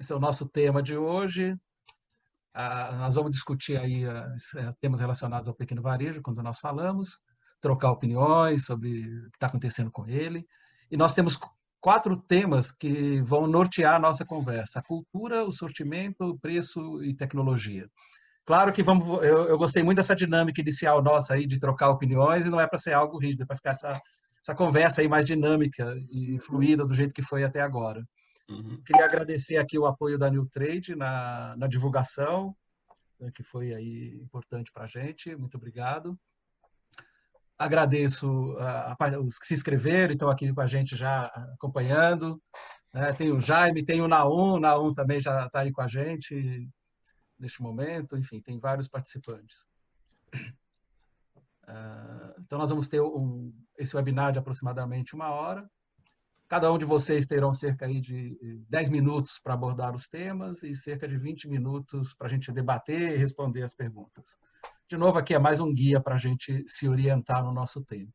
Esse é o nosso tema de hoje. Nós vamos discutir aí temas relacionados ao pequeno varejo, quando nós falamos, trocar opiniões sobre o que está acontecendo com ele. E nós temos 4 temas que vão nortear a nossa conversa: a cultura, o sortimento, o preço e tecnologia. Claro que eu gostei muito dessa dinâmica inicial nossa aí de trocar opiniões, e não é para ser algo rígido, é para ficar essa conversa aí mais dinâmica e fluida do jeito que foi até agora. Queria agradecer aqui o apoio da New Trade na divulgação, né, que foi aí importante para a gente. Muito obrigado. Agradeço os que se inscreveram e estão aqui com a gente já acompanhando. Tem o Jaime, tem o Naum. O Naum também já está aí com a gente neste momento. Enfim, tem vários participantes. Então, nós vamos ter esse webinar de aproximadamente 1 hora. Cada um de vocês terão cerca aí de 10 minutos para abordar os temas e cerca de 20 minutos para a gente debater e responder as perguntas. De novo, aqui é mais um guia para a gente se orientar no nosso tempo.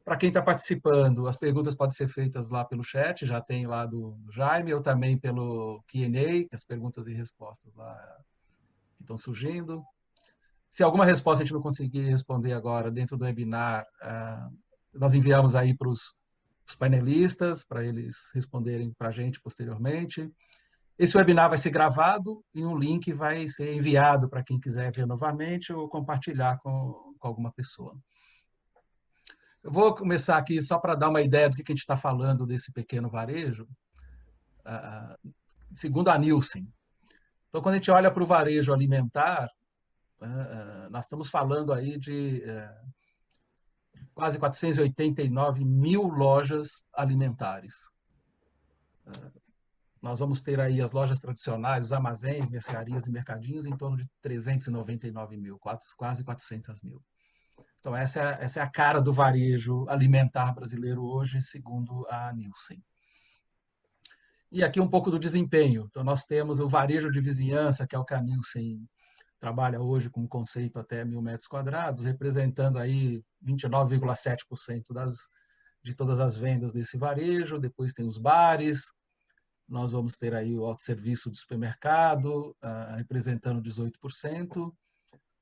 Para quem está participando, as perguntas podem ser feitas lá pelo chat, já tem lá do Jaime, ou também pelo Q&A, as perguntas e respostas lá que estão surgindo. Se alguma resposta a gente não conseguir responder agora dentro do webinar, nós enviamos aí para os painelistas, para eles responderem para a gente posteriormente. Esse webinar vai ser gravado e um link vai ser enviado para quem quiser ver novamente ou compartilhar com alguma pessoa. Eu vou começar aqui só para dar uma ideia do que a gente está falando desse pequeno varejo, segundo a Nielsen. Então, quando a gente olha para o varejo alimentar, nós estamos falando aí de quase 489 mil lojas alimentares. Nós vamos ter aí as lojas tradicionais, os armazéns, mercearias e mercadinhos em torno de 399 mil, quase 400 mil. Então, essa é a cara do varejo alimentar brasileiro hoje, segundo a Nielsen. E aqui um pouco do desempenho. Então, nós temos o varejo de vizinhança, que é o que a Nielsen trabalha hoje com um conceito até 1.000 metros quadrados, representando aí 29,7% de todas as vendas desse varejo. Depois tem os bares, nós vamos ter aí o autosserviço do supermercado, representando 18%,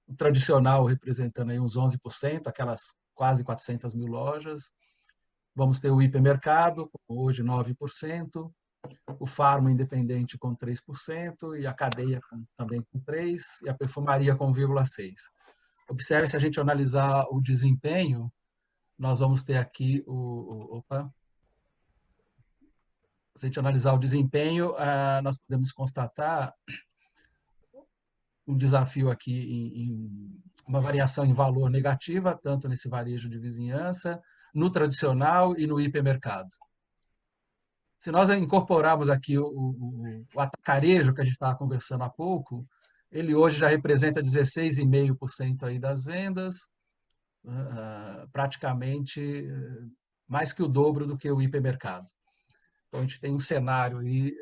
o tradicional representando aí uns 11%, aquelas quase 400 mil lojas. Vamos ter o hipermercado, hoje 9%, o farma independente com 3%, e a cadeia também com 3%, e a perfumaria com 0,6%. Observe, se a gente analisar o desempenho, nós vamos ter aqui se a gente analisar o desempenho, nós podemos constatar um desafio aqui em uma variação em valor negativa, tanto nesse varejo de vizinhança, no tradicional e no hipermercado. Se nós incorporarmos aqui o atacarejo, que a gente estava conversando há pouco, ele hoje já representa 16,5% aí das vendas, praticamente mais que o dobro do que o hipermercado. Então, a gente tem um cenário aí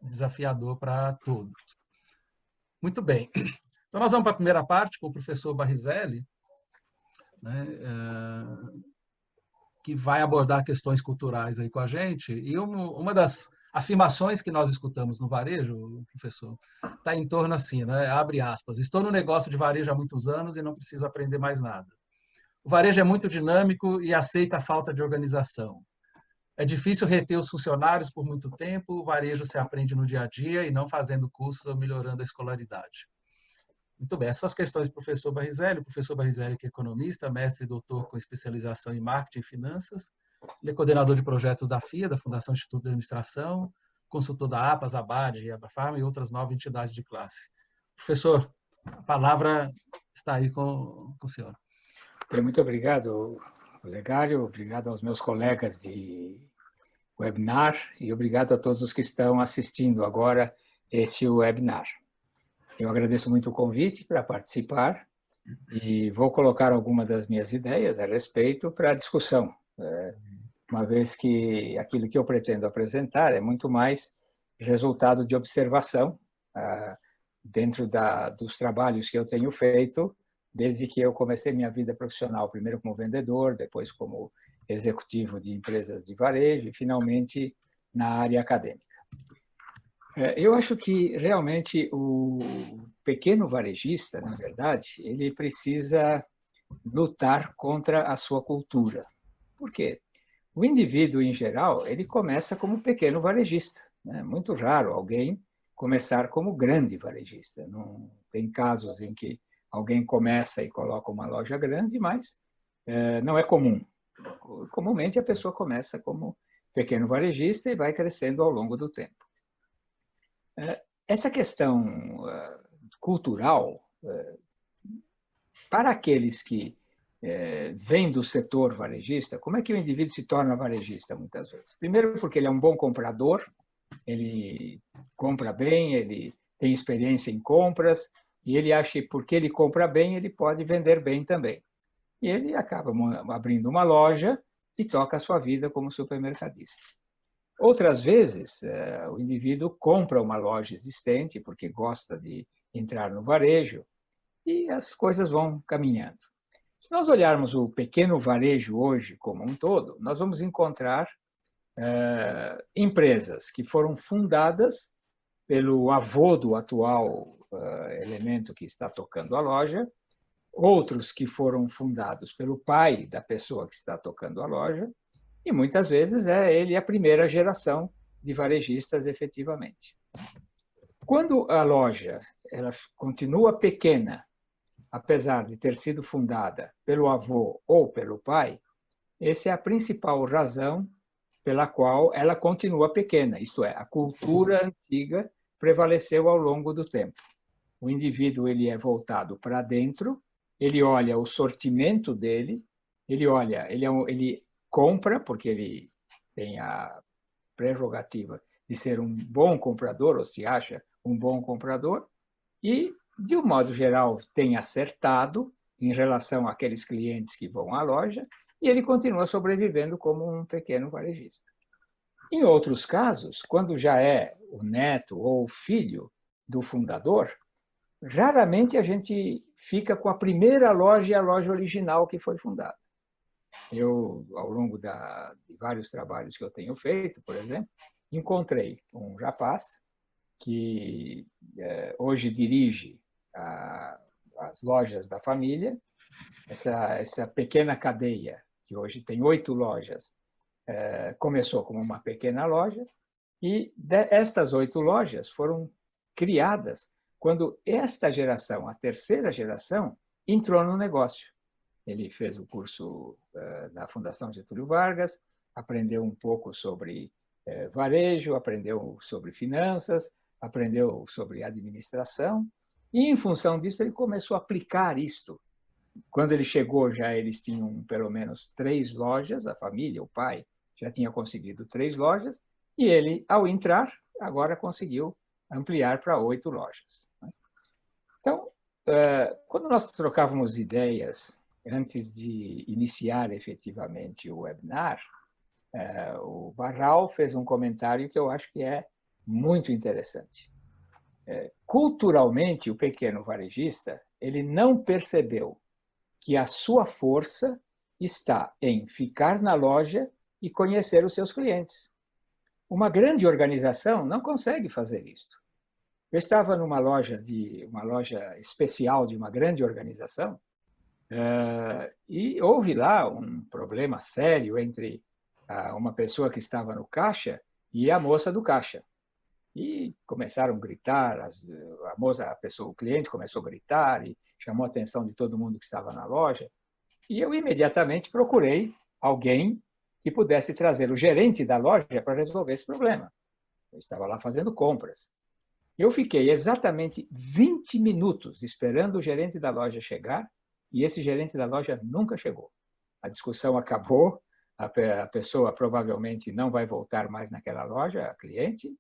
desafiador para todos. Muito bem. Então, nós vamos para a primeira parte com o professor Barrizelli, né, que vai abordar questões culturais aí com a gente. E uma das afirmações que nós escutamos no varejo, professor, está em torno assim, né, abre aspas: estou no negócio de varejo há muitos anos e não preciso aprender mais nada. O varejo é muito dinâmico e aceita a falta de organização. É difícil reter os funcionários por muito tempo, o varejo se aprende no dia a dia e não fazendo cursos ou melhorando a escolaridade. Muito bem, essas questões do professor Barrizelli. O professor Barrizelli, que é economista, mestre e doutor com especialização em marketing e finanças. Ele é coordenador de projetos da FIA, da Fundação Instituto de Administração, consultor da APAS, ABAD e Abrafarma e outras 9 entidades de classe. Professor, a palavra está aí com o senhor. Muito obrigado, Olegário. Obrigado aos meus colegas de webinar e obrigado a todos que estão assistindo agora esse webinar. Eu agradeço muito o convite para participar e vou colocar algumas das minhas ideias a respeito para a discussão, uma vez que aquilo que eu pretendo apresentar é muito mais resultado de observação dentro dos trabalhos que eu tenho feito desde que eu comecei minha vida profissional, primeiro como vendedor, depois como executivo de empresas de varejo e, finalmente, na área acadêmica. Eu acho que realmente o pequeno varejista, na verdade, ele precisa lutar contra a sua cultura. Por quê? O indivíduo, em geral, ele começa como pequeno varejista. É muito raro alguém começar como grande varejista. Não tem casos em que alguém começa e coloca uma loja grande, mas não é comum. Comumente a pessoa começa como pequeno varejista e vai crescendo ao longo do tempo. Essa questão cultural, para aqueles que vêm do setor varejista, como é que o indivíduo se torna varejista muitas vezes? Primeiro, porque ele é um bom comprador, ele compra bem, ele tem experiência em compras, e ele acha que porque ele compra bem, ele pode vender bem também. E ele acaba abrindo uma loja e toca a sua vida como supermercadista. Outras vezes, o indivíduo compra uma loja existente porque gosta de entrar no varejo e as coisas vão caminhando. Se nós olharmos o pequeno varejo hoje como um todo, nós vamos encontrar empresas que foram fundadas pelo avô do atual elemento que está tocando a loja, outros que foram fundados pelo pai da pessoa que está tocando a loja, e muitas vezes é ele a primeira geração de varejistas efetivamente. Quando a loja ela continua pequena, apesar de ter sido fundada pelo avô ou pelo pai, essa é a principal razão pela qual ela continua pequena, isto é, a cultura antiga prevaleceu ao longo do tempo. O indivíduo ele é voltado para dentro, ele olha o sortimento dele, ele compra, porque ele tem a prerrogativa de ser um bom comprador, ou se acha um bom comprador, e, de um modo geral, tem acertado em relação àqueles clientes que vão à loja, e ele continua sobrevivendo como um pequeno varejista. Em outros casos, quando já é o neto ou o filho do fundador, raramente a gente fica com a primeira loja e a loja original que foi fundada. Eu, ao longo de vários trabalhos que eu tenho feito, por exemplo, encontrei um rapaz que hoje dirige as lojas da família, essa pequena cadeia, que hoje tem 8 lojas, começou como uma pequena loja, e estas 8 lojas foram criadas quando esta geração, a terceira geração, entrou no negócio. Ele fez o curso da Fundação Getúlio Vargas, aprendeu um pouco sobre varejo, aprendeu sobre finanças, aprendeu sobre administração, e, em função disso, ele começou a aplicar isto. Quando ele chegou, já eles tinham pelo menos 3 lojas, a família, o pai, já tinha conseguido 3 lojas, e ele, ao entrar, agora conseguiu ampliar para 8 lojas. Então, quando nós trocávamos ideias antes de iniciar efetivamente o webinar, o Barral fez um comentário que eu acho que é muito interessante. Culturalmente, o pequeno varejista ele não percebeu que a sua força está em ficar na loja e conhecer os seus clientes. Uma grande organização não consegue fazer isso. Eu estava numa loja especial de uma grande organização e houve lá um problema sério entre uma pessoa que estava no caixa e a moça do caixa. E começaram a gritar, o cliente começou a gritar e chamou a atenção de todo mundo que estava na loja. E eu imediatamente procurei alguém que pudesse trazer o gerente da loja para resolver esse problema. Eu estava lá fazendo compras. Eu fiquei exatamente 20 minutos esperando o gerente da loja chegar e esse gerente da loja nunca chegou. A discussão acabou, a pessoa provavelmente não vai voltar mais naquela loja, a cliente,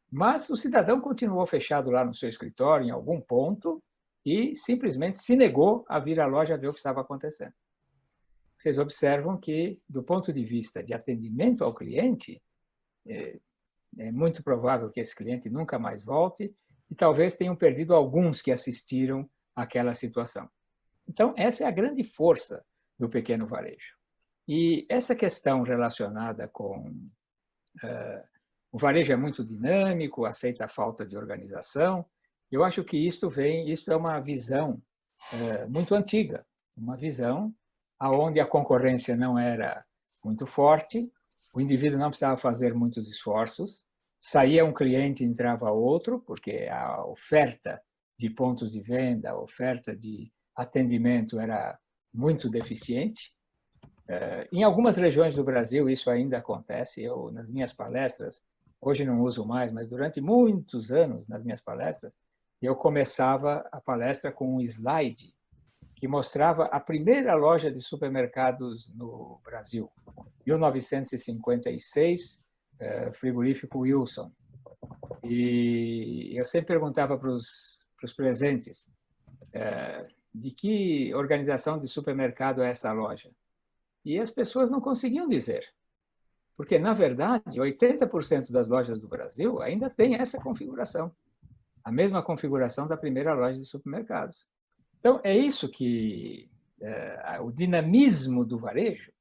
mas o cidadão continuou fechado lá no seu escritório, em algum ponto, e simplesmente se negou a vir à loja ver o que estava acontecendo. Vocês observam que, do ponto de vista de atendimento ao cliente, é muito provável que esse cliente nunca mais volte e talvez tenham perdido alguns que assistiram àquela situação. Então, essa é a grande força do pequeno varejo. E essa questão relacionada com o varejo é muito dinâmico, aceita a falta de organização. Eu acho que isto é uma visão muito antiga, uma visão aonde a concorrência não era muito forte, o indivíduo não precisava fazer muitos esforços, saía um cliente e entrava outro, porque a oferta de pontos de venda, a oferta de atendimento era muito deficiente. Em algumas regiões do Brasil isso ainda acontece. Eu, nas minhas palestras, hoje não uso mais, mas durante muitos anos, nas minhas palestras, eu começava a palestra com um slide que mostrava a primeira loja de supermercados no Brasil, 1956, frigorífico Wilson. E eu sempre perguntava para os presentes de que organização de supermercado é essa loja. E as pessoas não conseguiam dizer. Porque, na verdade, 80% das lojas do Brasil ainda tem essa configuração. A mesma configuração da primeira loja de supermercados. Então, é isso que o dinamismo do varejo,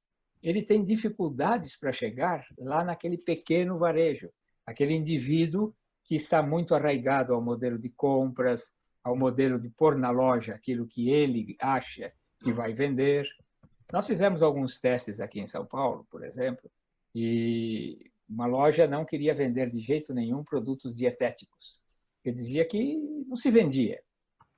ele tem dificuldades para chegar lá naquele pequeno varejo, aquele indivíduo que está muito arraigado ao modelo de compras, ao modelo de pôr na loja aquilo que ele acha que vai vender. Nós fizemos alguns testes aqui em São Paulo, por exemplo, e uma loja não queria vender de jeito nenhum produtos dietéticos, porque dizia que não se vendia.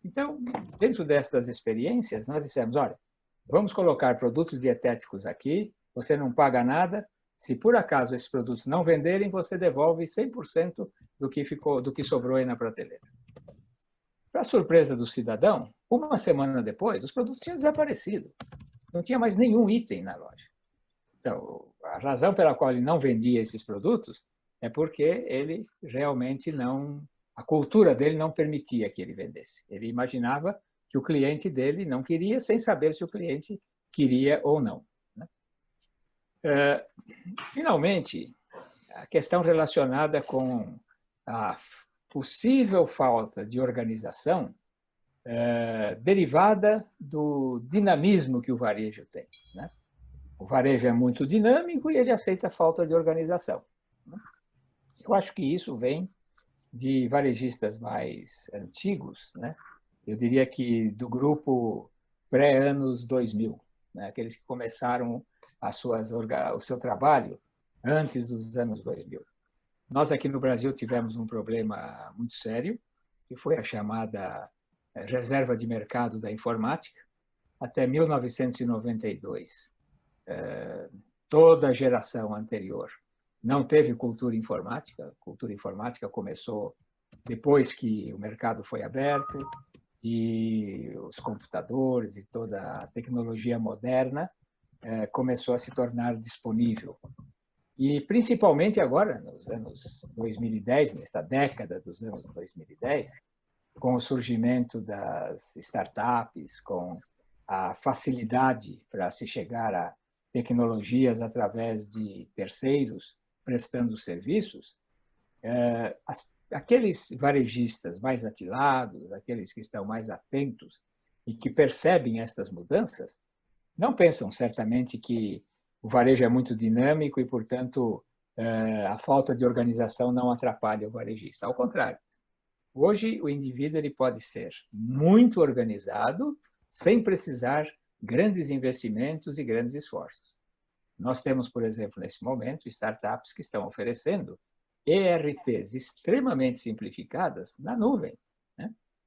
Então, dentro dessas experiências, nós dissemos, olha, vamos colocar produtos dietéticos aqui, você não paga nada, se por acaso esses produtos não venderem, você devolve 100% do que sobrou aí na prateleira. Para surpresa do cidadão, uma semana depois, os produtos tinham desaparecido. Não tinha mais nenhum item na loja. Então, a razão pela qual ele não vendia esses produtos é porque ele realmente não... A cultura dele não permitia que ele vendesse. Ele imaginava que o cliente dele não queria, sem saber se o cliente queria ou não. Finalmente, a questão relacionada com a possível falta de organização derivada do dinamismo que o varejo tem. O varejo é muito dinâmico e ele aceita a falta de organização. Eu acho que isso vem de varejistas mais antigos, eu diria que do grupo pré-anos 2000, aqueles que começaram o seu trabalho antes dos anos 2000. Nós aqui no Brasil tivemos um problema muito sério, que foi a chamada reserva de mercado da informática. Até 1992, toda a geração anterior não teve cultura informática. A cultura informática começou depois que o mercado foi aberto e os computadores e toda a tecnologia moderna começou a se tornar disponível. E principalmente agora, nos anos 2010, nesta década dos anos 2010, com o surgimento das startups, com a facilidade para se chegar a tecnologias através de terceiros prestando serviços, aqueles varejistas mais atilados, aqueles que estão mais atentos e que percebem estas mudanças, não pensam certamente que o varejo é muito dinâmico e, portanto, a falta de organização não atrapalha o varejista. Ao contrário, hoje o indivíduo ele pode ser muito organizado sem precisar grandes investimentos e grandes esforços. Nós temos, por exemplo, nesse momento, startups que estão oferecendo ERPs extremamente simplificadas na nuvem.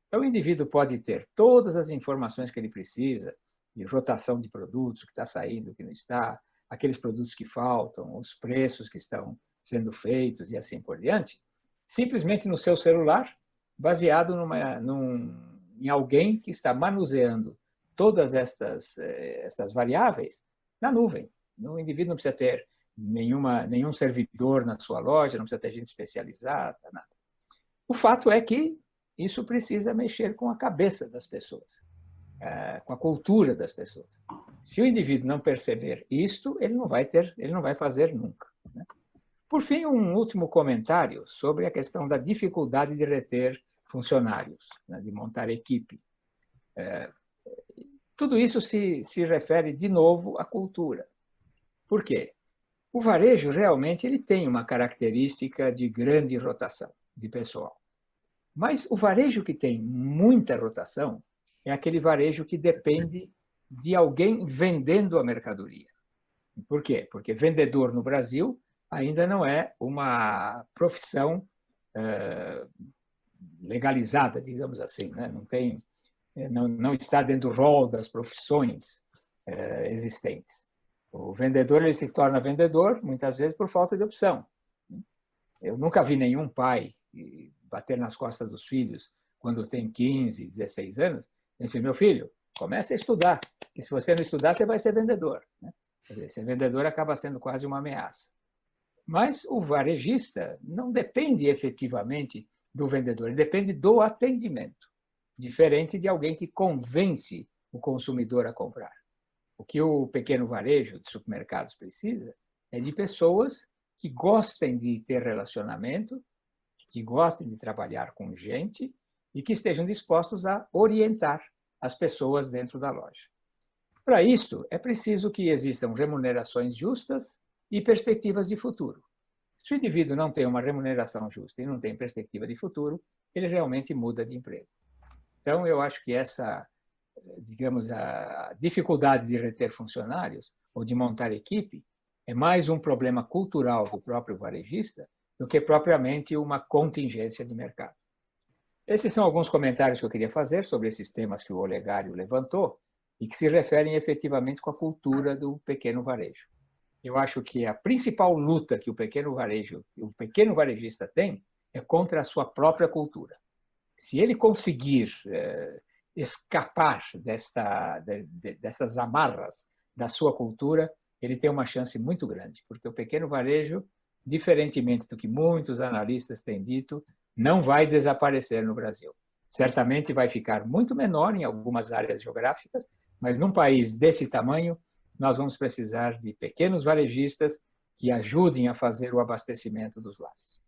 Então, o indivíduo pode ter todas as informações que ele precisa, de rotação de produtos, o que está saindo, o que não está, aqueles produtos que faltam, os preços que estão sendo feitos e assim por diante, simplesmente no seu celular, baseado em alguém que está manuseando todas estas variáveis na nuvem. O indivíduo não precisa ter nenhum servidor na sua loja, não precisa ter gente especializada, nada. O fato é que isso precisa mexer com a cabeça das pessoas, com a cultura das pessoas. Se o indivíduo não perceber isto, ele não vai fazer nunca. Por fim, um último comentário sobre a questão da dificuldade de reter funcionários, de montar equipe. Tudo isso se refere, de novo, à cultura. Por quê? O varejo realmente ele tem uma característica de grande rotação de pessoal. Mas o varejo que tem muita rotação é aquele varejo que depende de alguém vendendo a mercadoria. Por quê? Porque vendedor no Brasil ainda não é uma profissão legalizada, digamos assim, né? Não está dentro do rol das profissões existentes. O vendedor ele se torna vendedor, muitas vezes, por falta de opção. Eu nunca vi nenhum pai bater nas costas dos filhos quando tem 15, 16 anos e dizer, meu filho, comece a estudar, que se você não estudar, você vai ser vendedor. Né? Quer dizer, ser vendedor acaba sendo quase uma ameaça. Mas o varejista não depende efetivamente do vendedor, ele depende do atendimento, diferente de alguém que convence o consumidor a comprar. O que o pequeno varejo de supermercados precisa é de pessoas que gostem de ter relacionamento, que gostem de trabalhar com gente e que estejam dispostos a orientar as pessoas dentro da loja. Para isto, é preciso que existam remunerações justas e perspectivas de futuro. Se o indivíduo não tem uma remuneração justa e não tem perspectiva de futuro, ele realmente muda de emprego. Então, eu acho que essa, digamos, a dificuldade de reter funcionários ou de montar equipe é mais um problema cultural do próprio varejista do que propriamente uma contingência de mercado. Esses são alguns comentários que eu queria fazer sobre esses temas que o Olegário levantou e que se referem efetivamente com a cultura do pequeno varejo. Eu acho que a principal luta que o pequeno varejista tem é contra a sua própria cultura. Se ele conseguir escapar dessas amarras da sua cultura, ele tem uma chance muito grande, porque o pequeno varejo, diferentemente do que muitos analistas têm dito, não vai desaparecer no Brasil. Certamente vai ficar muito menor em algumas áreas geográficas, mas num país desse tamanho, nós vamos precisar de pequenos varejistas que ajudem a fazer o abastecimento dos lares.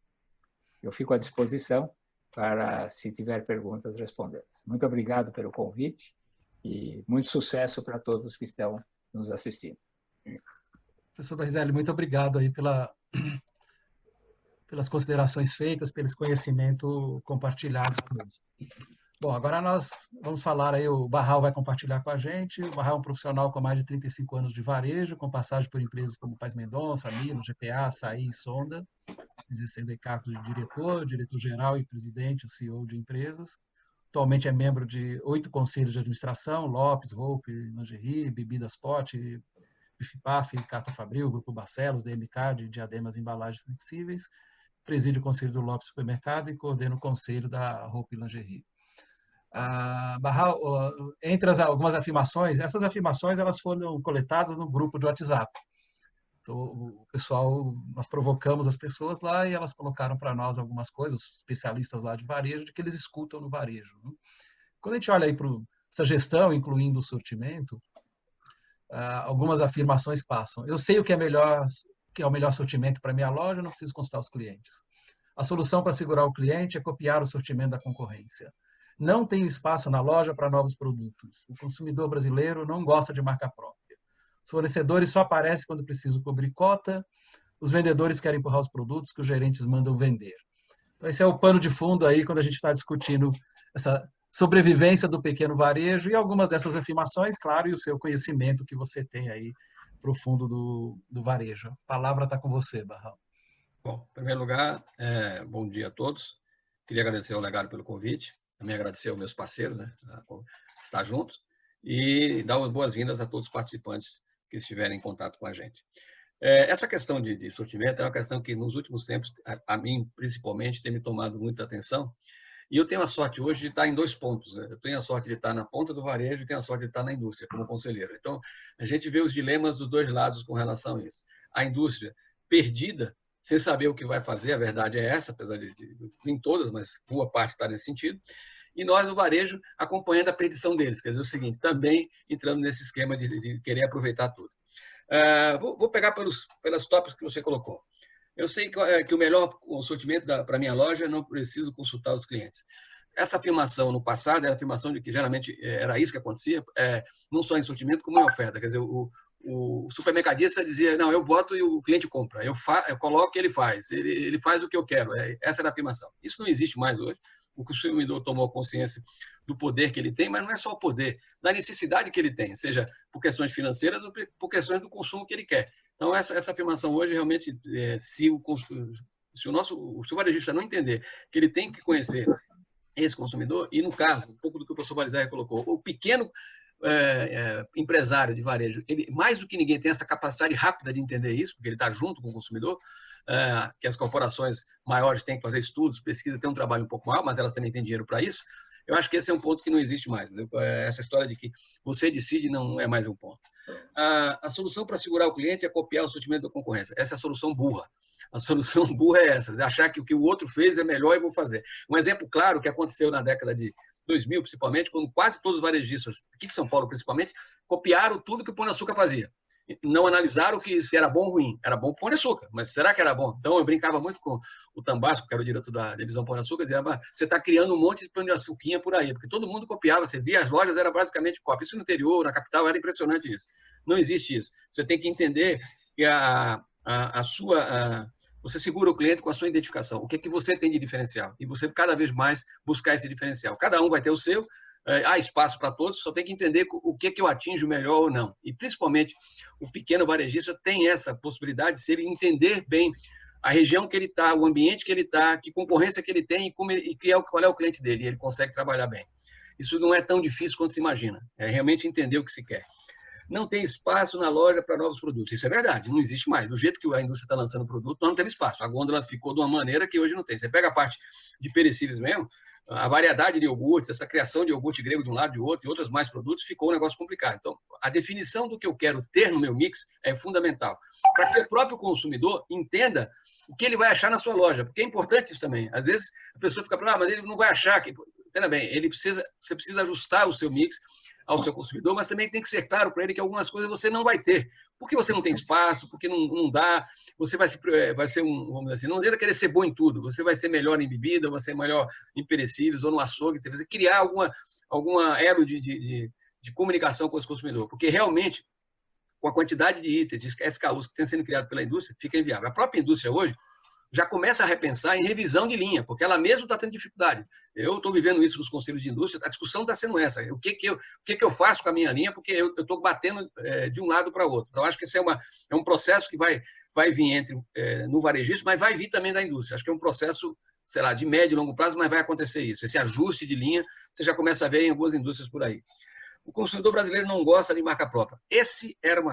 Eu fico à disposição para, se tiver perguntas, respondê-las. Muito obrigado pelo convite e muito sucesso para todos que estão nos assistindo. Professor Barizelli, muito obrigado aí pelas considerações feitas, pelo conhecimento compartilhado conosco. Bom, agora nós vamos falar aí, o Barral vai compartilhar com a gente. O Barral é um profissional com mais de 35 anos de varejo, com passagem por empresas como Paz Mendonça, Milo, GPA, Açaí e Sonda, 16 cargos de diretor-geral e presidente, o CEO de empresas. Atualmente é membro de 8 conselhos de administração, Lopes, Volpe, Lingerie, Bebidas Pote, Bifipaf, Carta Fabril, Grupo Barcelos, DMK, de Diademas Embalagens Flexíveis, preside o conselho do Lopes Supermercado e coordena o conselho da Roupa e Lingerie. Barral, entre algumas afirmações, essas afirmações elas foram coletadas no grupo de WhatsApp. Então, o pessoal, nós provocamos as pessoas lá e elas colocaram para nós algumas coisas, os especialistas lá de varejo, de que eles escutam no varejo. Né? Quando a gente olha aí para essa gestão, incluindo o sortimento, algumas afirmações passam. Eu sei o que é melhor, que é o melhor sortimento para minha loja, não preciso consultar os clientes. A solução para segurar o cliente é copiar o sortimento da concorrência. Não tem espaço na loja para novos produtos. O consumidor brasileiro não gosta de marca própria. Os fornecedores só aparecem quando precisam cobrir cota. Os vendedores querem empurrar os produtos que os gerentes mandam vender. Então, esse é o pano de fundo aí quando a gente está discutindo essa sobrevivência do pequeno varejo e algumas dessas afirmações, claro, e o seu conhecimento que você tem aí profundo do varejo. A palavra está com você, Barral. Bom, em primeiro lugar, bom dia a todos. Queria agradecer ao Olegário pelo convite, também agradecer aos meus parceiros, né, estar juntos, e dar as boas-vindas a todos os participantes que estiverem em contato com a gente. Essa questão de sortimento é uma questão que, nos últimos tempos, a mim, principalmente, tem me tomado muita atenção, e eu tenho a sorte hoje de estar em 2 pontos. Né? Eu tenho a sorte de estar na ponta do varejo e tenho a sorte de estar na indústria, como conselheiro. Então, a gente vê os dilemas dos 2 lados com relação a isso. A indústria perdida, sem saber o que vai fazer, a verdade é essa, apesar de nem todas, mas boa parte está nesse sentido. E nós, o varejo, acompanhando a perdição deles. Quer dizer, o seguinte, também entrando nesse esquema de querer aproveitar tudo. Vou pegar pelos tópicos que você colocou. Eu sei que o melhor sortimento para a minha loja, não preciso consultar os clientes. Essa afirmação no passado era a afirmação de que geralmente era isso que acontecia, não só em sortimento, como em oferta. Quer dizer, o o supermercadista dizia, não, eu boto e o cliente compra, eu coloco e ele faz o que eu quero, essa era a afirmação. Isso não existe mais hoje. O consumidor tomou consciência do poder que ele tem, mas não é só o poder, da necessidade que ele tem, seja por questões financeiras ou por questões do consumo que ele quer. Então, essa afirmação hoje, realmente, se o varejista não entender que ele tem que conhecer esse consumidor, e no caso, um pouco do que o professor Balizar colocou, o pequeno empresário de varejo, ele, mais do que ninguém, tem essa capacidade rápida de entender isso, porque ele está junto com o consumidor, que as corporações maiores têm que fazer estudos, pesquisa, tem um trabalho um pouco maior, mas elas também têm dinheiro para isso. Eu acho que esse é um ponto que não existe mais. Essa história de que você decide não é mais um ponto. A solução para segurar o cliente é copiar o sortimento da concorrência. Essa é a solução burra. A solução burra é essa, achar que o que o outro fez é melhor e vou fazer. Um exemplo claro que aconteceu na década de 2000, principalmente, quando quase todos os varejistas, aqui de São Paulo principalmente, copiaram tudo que o Pão de Açúcar fazia. Não analisaram se era bom ou ruim. Era bom Pão de Açúcar, mas será que era bom? Então, eu brincava muito com o Tambasco, que era o diretor da divisão Pão de Açúcar, dizia, você está criando um monte de pão de açuquinha por aí, porque todo mundo copiava, você via as lojas, era basicamente cópia. Isso no interior, na capital, era impressionante isso. Não existe isso. Você tem que entender que você segura o cliente com a sua identificação. O que é que você tem de diferencial? E você, cada vez mais, buscar esse diferencial. Cada um vai ter o seu, há espaço para todos, só tem que entender o que é que eu atinjo melhor ou não. E, principalmente, o pequeno varejista tem essa possibilidade, se ele entender bem a região que ele está, o ambiente que ele está, que concorrência que ele tem e qual é o cliente dele, e ele consegue trabalhar bem. Isso não é tão difícil quanto se imagina. É realmente entender o que se quer. Não tem espaço na loja para novos produtos. Isso é verdade, não existe mais. Do jeito que a indústria está lançando produto, nós não temos espaço. A gôndola ficou de uma maneira que hoje não tem. Você pega a parte de perecíveis mesmo, a variedade de iogurtes, essa criação de iogurte grego de um lado e de outro, e outros mais produtos, ficou um negócio complicado. Então, a definição do que eu quero ter no meu mix é fundamental. Para que o próprio consumidor entenda o que ele vai achar na sua loja, porque é importante isso também. Às vezes, a pessoa fica, mas ele não vai achar. Entenda bem, você precisa ajustar o seu mix ao seu consumidor, mas também tem que ser claro para ele que algumas coisas você não vai ter. Porque você não tem espaço, porque não dá, você vai ser vamos dizer assim, não adianta querer ser bom em tudo, você vai ser melhor em bebida, vai ser melhor em perecíveis ou no açougue, você vai criar alguma elo de comunicação com os consumidores, porque realmente, com a quantidade de itens, SKUs que estão sendo criados pela indústria, fica inviável. A própria indústria hoje já começa a repensar em revisão de linha, porque ela mesma está tendo dificuldade. Eu estou vivendo isso nos conselhos de indústria, a discussão está sendo essa. O que eu faço com a minha linha, porque eu estou batendo de um lado para o outro. Então, acho que esse é um processo que vai vir no varejismo, mas vai vir também da indústria. Acho que é um processo, sei lá, de médio e longo prazo, mas vai acontecer isso. Esse ajuste de linha, você já começa a ver em algumas indústrias por aí. O consumidor brasileiro não gosta de marca própria. Esse era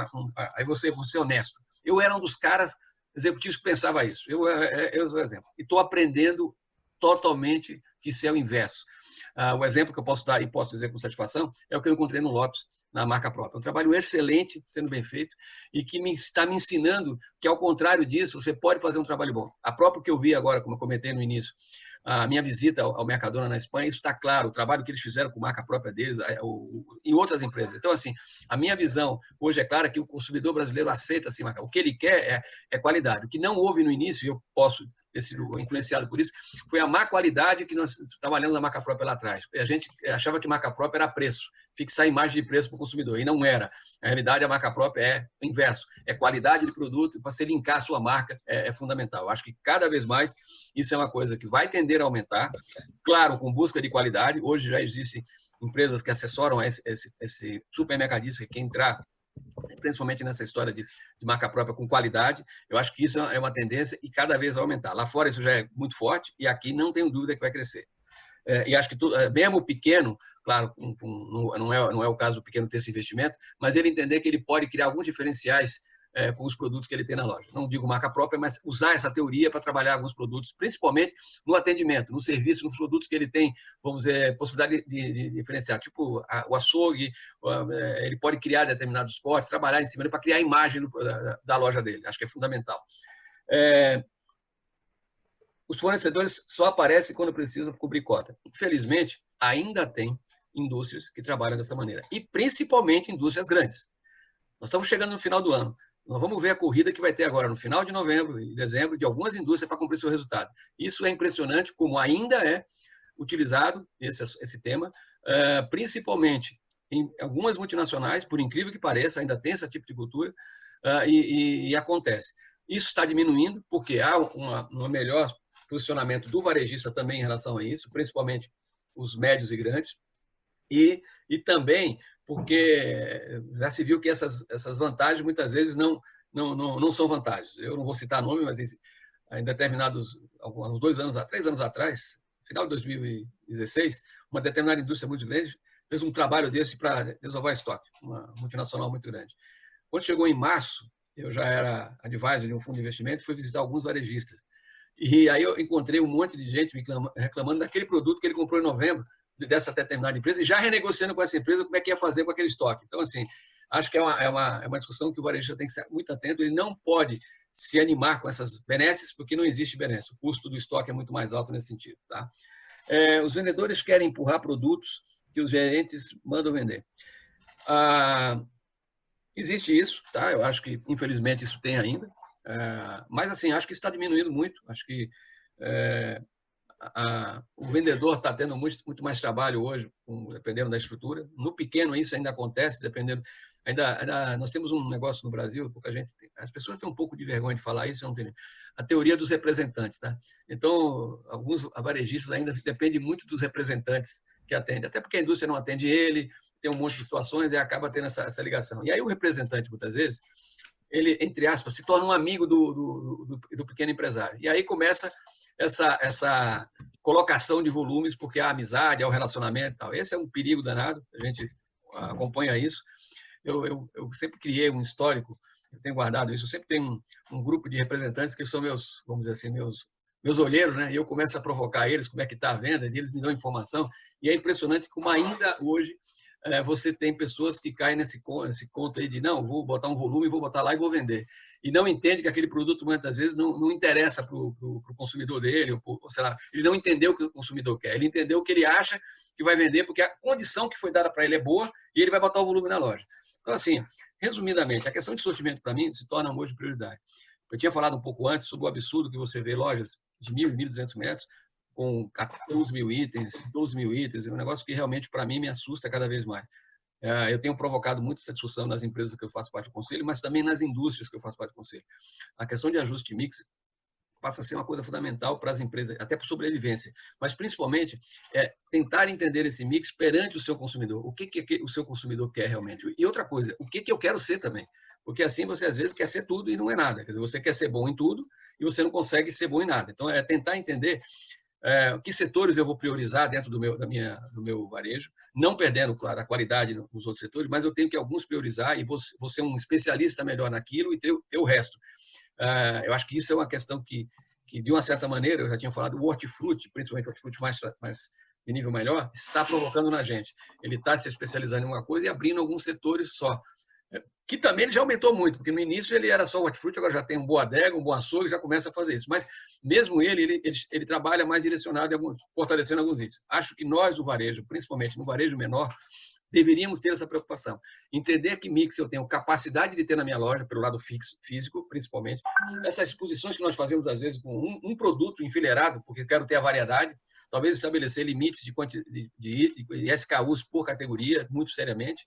aí vou ser honesto. Eu era um dos caras executivos que pensava isso. Eu sou exemplo. E estou aprendendo totalmente que isso é o inverso. O exemplo que eu posso dar e posso dizer com satisfação é o que eu encontrei no Lopes, na marca própria. Um trabalho excelente, sendo bem feito, e que está me ensinando que, ao contrário disso, você pode fazer um trabalho bom. A própria que eu vi agora, como eu comentei no início, a minha visita ao Mercadona na Espanha, isso está claro, o trabalho que eles fizeram com marca própria deles em outras empresas. Então, assim, a minha visão hoje é clara que o consumidor brasileiro aceita assim, marca. O que ele quer é qualidade. O que não houve no início, e eu posso ter sido influenciado por isso, foi a má qualidade que nós trabalhamos na marca própria lá atrás. A gente achava que marca própria era preço, fixar a imagem de preço para o consumidor, e não era. Na realidade, a marca própria é o inverso, é qualidade de produto, para você linkar a sua marca é fundamental. Eu acho que cada vez mais isso é uma coisa que vai tender a aumentar, claro, com busca de qualidade. Hoje já existem empresas que assessoram esse supermercadista que quer entrar, principalmente nessa história de marca própria com qualidade. Eu acho que isso é uma tendência e cada vez vai aumentar. Lá fora isso já é muito forte e aqui não tenho dúvida que vai crescer. E acho que mesmo o pequeno, claro, não é o caso do pequeno ter esse investimento, mas ele entender que ele pode criar alguns diferenciais com os produtos que ele tem na loja. Não digo marca própria, mas usar essa teoria para trabalhar alguns produtos, principalmente no atendimento, no serviço, nos produtos que ele tem, vamos dizer, possibilidade de diferenciar. Tipo o açougue, ele pode criar determinados cortes, trabalhar em cima para criar a imagem da loja dele. Acho que é fundamental. Os fornecedores só aparecem quando precisam cobrir cota. Infelizmente, ainda tem indústrias que trabalham dessa maneira. E principalmente indústrias grandes. Nós estamos chegando no final do ano. Nós vamos ver a corrida que vai ter agora no final de novembro e dezembro de algumas indústrias para cumprir seu resultado. Isso é impressionante como ainda é utilizado esse tema, principalmente em algumas multinacionais, por incrível que pareça, ainda tem esse tipo de cultura, e acontece. Isso está diminuindo, porque há um melhor posicionamento do varejista também em relação a isso, principalmente os médios e grandes, e também porque já se viu que essas vantagens muitas vezes não são vantagens. Eu não vou citar nome, mas em determinados, uns 3 anos atrás, final de 2016, uma determinada indústria muito grande fez um trabalho desse para desovar estoque, uma multinacional muito grande. Quando chegou em março, eu já era advisor de um fundo de investimento, fui visitar alguns varejistas. E aí eu encontrei um monte de gente me reclamando daquele produto que ele comprou em novembro, dessa determinada empresa, e já renegociando com essa empresa como é que ia fazer com aquele estoque. Então, assim, acho que é uma discussão que o varejista tem que ser muito atento. Ele não pode se animar com essas benesses, porque não existe benesse. O custo do estoque é muito mais alto nesse sentido. Tá? Os vendedores querem empurrar produtos que os gerentes mandam vender. Existe isso, tá? Eu acho que, infelizmente, isso tem ainda. Mas, assim, acho que está diminuindo muito. Acho que o vendedor está tendo muito mais trabalho hoje, dependendo da estrutura. No pequeno, isso ainda acontece, dependendo. Ainda nós temos um negócio no Brasil, pouca gente as pessoas têm um pouco de vergonha de falar isso, eu não tenho. A teoria dos representantes, tá? Então, alguns varejistas ainda dependem muito dos representantes que atendem, até porque a indústria não atende ele, tem um monte de situações e acaba tendo essa ligação. E aí o representante, muitas vezes, ele, entre aspas, se torna um amigo do pequeno empresário. E aí começa essa colocação de volumes, porque há amizade, há o relacionamento e tal. Esse é um perigo danado, a gente acompanha isso. Eu sempre criei um histórico, eu tenho guardado isso, eu sempre tenho um grupo de representantes que são meus, vamos dizer assim, meus olheiros, né? E eu começo a provocar eles, como é que está a venda, e eles me dão informação. E é impressionante como ainda hoje você tem pessoas que caem nesse conto aí de não, vou botar um volume, vou botar lá e vou vender. E não entende que aquele produto, muitas vezes, não interessa para o consumidor dele, ou sei lá, ele não entendeu o que o consumidor quer, ele entendeu o que ele acha que vai vender, porque a condição que foi dada para ele é boa e ele vai botar o volume na loja. Então, assim, resumidamente, a questão de sortimento, para mim, se torna hoje prioridade. Eu tinha falado um pouco antes sobre o absurdo que você vê lojas de 1.000 e 1.200 metros, com 14 mil itens, 12 mil itens, é um negócio que realmente, para mim, me assusta cada vez mais. Eu tenho provocado muito essa discussão nas empresas que eu faço parte do conselho, mas também nas indústrias que eu faço parte do conselho. A questão de ajuste de mix passa a ser uma coisa fundamental para as empresas, até para sobrevivência, mas principalmente tentar entender esse mix perante o seu consumidor. O que o seu consumidor quer realmente? E outra coisa, o que eu quero ser também? Porque assim você às vezes quer ser tudo e não é nada. Quer dizer, você quer ser bom em tudo e você não consegue ser bom em nada. Então, é tentar entender que setores eu vou priorizar dentro do meu varejo, não perdendo, claro, a qualidade nos outros setores, mas eu tenho que alguns priorizar e vou ser um especialista melhor naquilo e ter o resto. Eu acho que isso é uma questão que, de uma certa maneira, eu já tinha falado, o hortifruti, principalmente o hortifruti mais de nível melhor, está provocando na gente. Ele está se especializando em uma coisa e abrindo alguns setores só. Que também ele já aumentou muito, porque no início ele era só hortifruti, agora já tem um boa adega, um bom açougue, já começa a fazer isso. Mas mesmo ele trabalha mais direcionado, fortalecendo alguns itens. Acho que nós do varejo, principalmente no varejo menor, deveríamos ter essa preocupação. Entender que mix eu tenho capacidade de ter na minha loja, pelo lado físico, principalmente. Essas exposições que nós fazemos, às vezes, com um produto enfileirado, porque quero ter a variedade, talvez estabelecer limites de SKUs por categoria, muito seriamente.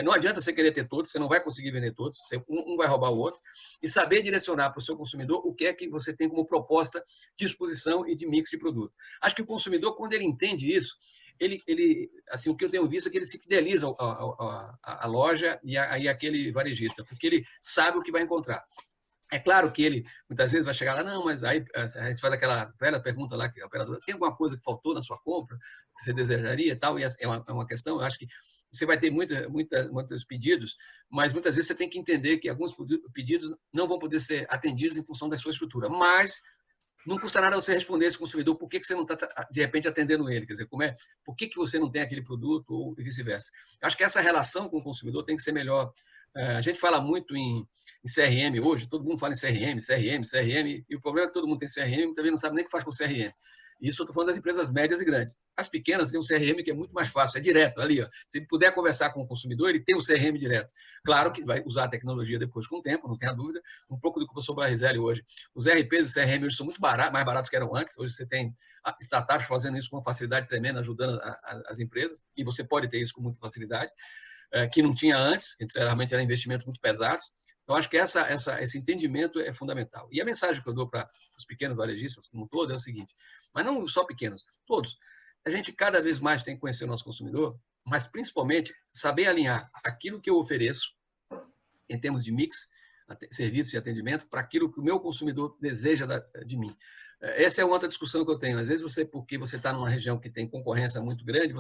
Não adianta você querer ter todos, você não vai conseguir vender todos, um vai roubar o outro, e saber direcionar para o seu consumidor o que é que você tem como proposta de exposição e de mix de produto. Acho que o consumidor, quando ele entende isso, assim, o que eu tenho visto é que ele se fideliza à loja e aquele varejista, porque ele sabe o que vai encontrar. É claro que ele, muitas vezes, vai chegar lá, não, mas aí a gente faz aquela velha pergunta lá, que a operadora, tem alguma coisa que faltou na sua compra, que você desejaria e tal, e é uma questão, eu acho que você vai ter muitos pedidos, mas muitas vezes você tem que entender que alguns pedidos não vão poder ser atendidos em função da sua estrutura, mas não custa nada você responder esse consumidor por que você não está, de repente, atendendo ele, quer dizer, por que você não tem aquele produto ou vice-versa. Acho que essa relação com o consumidor tem que ser melhor. A gente fala muito em CRM hoje, todo mundo fala em CRM, e o problema é que todo mundo tem CRM e também não sabe nem o que faz com CRM. Isso eu estou falando das empresas médias e grandes. As pequenas têm um CRM que é muito mais fácil, é direto, ali. Ó. Se ele puder conversar com o consumidor, ele tem o CRM direto. Claro que vai usar a tecnologia depois com o tempo, não tenha dúvida. Um pouco do que o professor Barrizelli hoje. Os RPs e os CRM hoje são muito mais baratos que eram antes. Hoje você tem startups fazendo isso com uma facilidade tremenda, ajudando as empresas, e você pode ter isso com muita facilidade, que não tinha antes, que realmente era investimento muito pesado. Então, acho que esse entendimento é fundamental. E a mensagem que eu dou para os pequenos varejistas como um todo é o seguinte, mas não só pequenos, todos. A gente cada vez mais tem que conhecer o nosso consumidor, mas principalmente saber alinhar aquilo que eu ofereço em termos de mix, serviços de atendimento, para aquilo que o meu consumidor deseja de mim. Essa é outra discussão que eu tenho. Às vezes porque você está numa região que tem concorrência muito grande,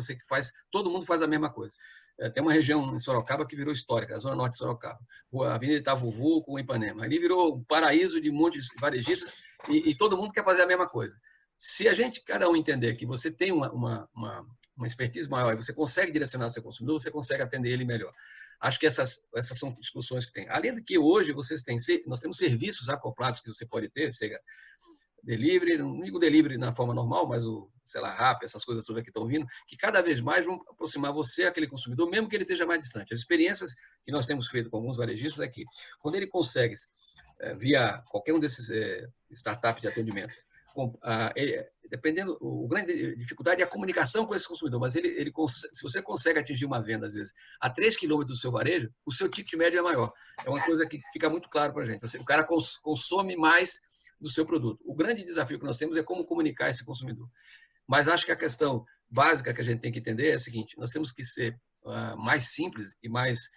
todo mundo faz a mesma coisa. Tem uma região em Sorocaba que virou histórica, a Zona Norte de Sorocaba, a Avenida Itavuvu com o Ipanema. Ali virou um paraíso de montes de varejistas e todo mundo quer fazer a mesma coisa. Se a gente, cada um, entender que você tem uma expertise maior e você consegue direcionar seu consumidor, você consegue atender ele melhor. Acho que essas são discussões que tem. Além de que hoje nós temos serviços acoplados que você pode ter, seja delivery, não digo delivery na forma normal, mas Rappi, essas coisas todas que estão vindo, que cada vez mais vão aproximar você àquele consumidor, mesmo que ele esteja mais distante. As experiências que nós temos feito com alguns varejistas é que, quando ele consegue, via qualquer um desses startups de atendimento, dependendo, a grande dificuldade é a comunicação com esse consumidor, mas se você consegue atingir uma venda, às vezes, a 3 quilômetros do seu varejo, o seu ticket médio é maior. É uma coisa que fica muito claro para a gente. O cara consome mais do seu produto. O grande desafio que nós temos é como comunicar esse consumidor. Mas acho que a questão básica que a gente tem que entender é a seguinte: nós temos que ser mais simples e mais,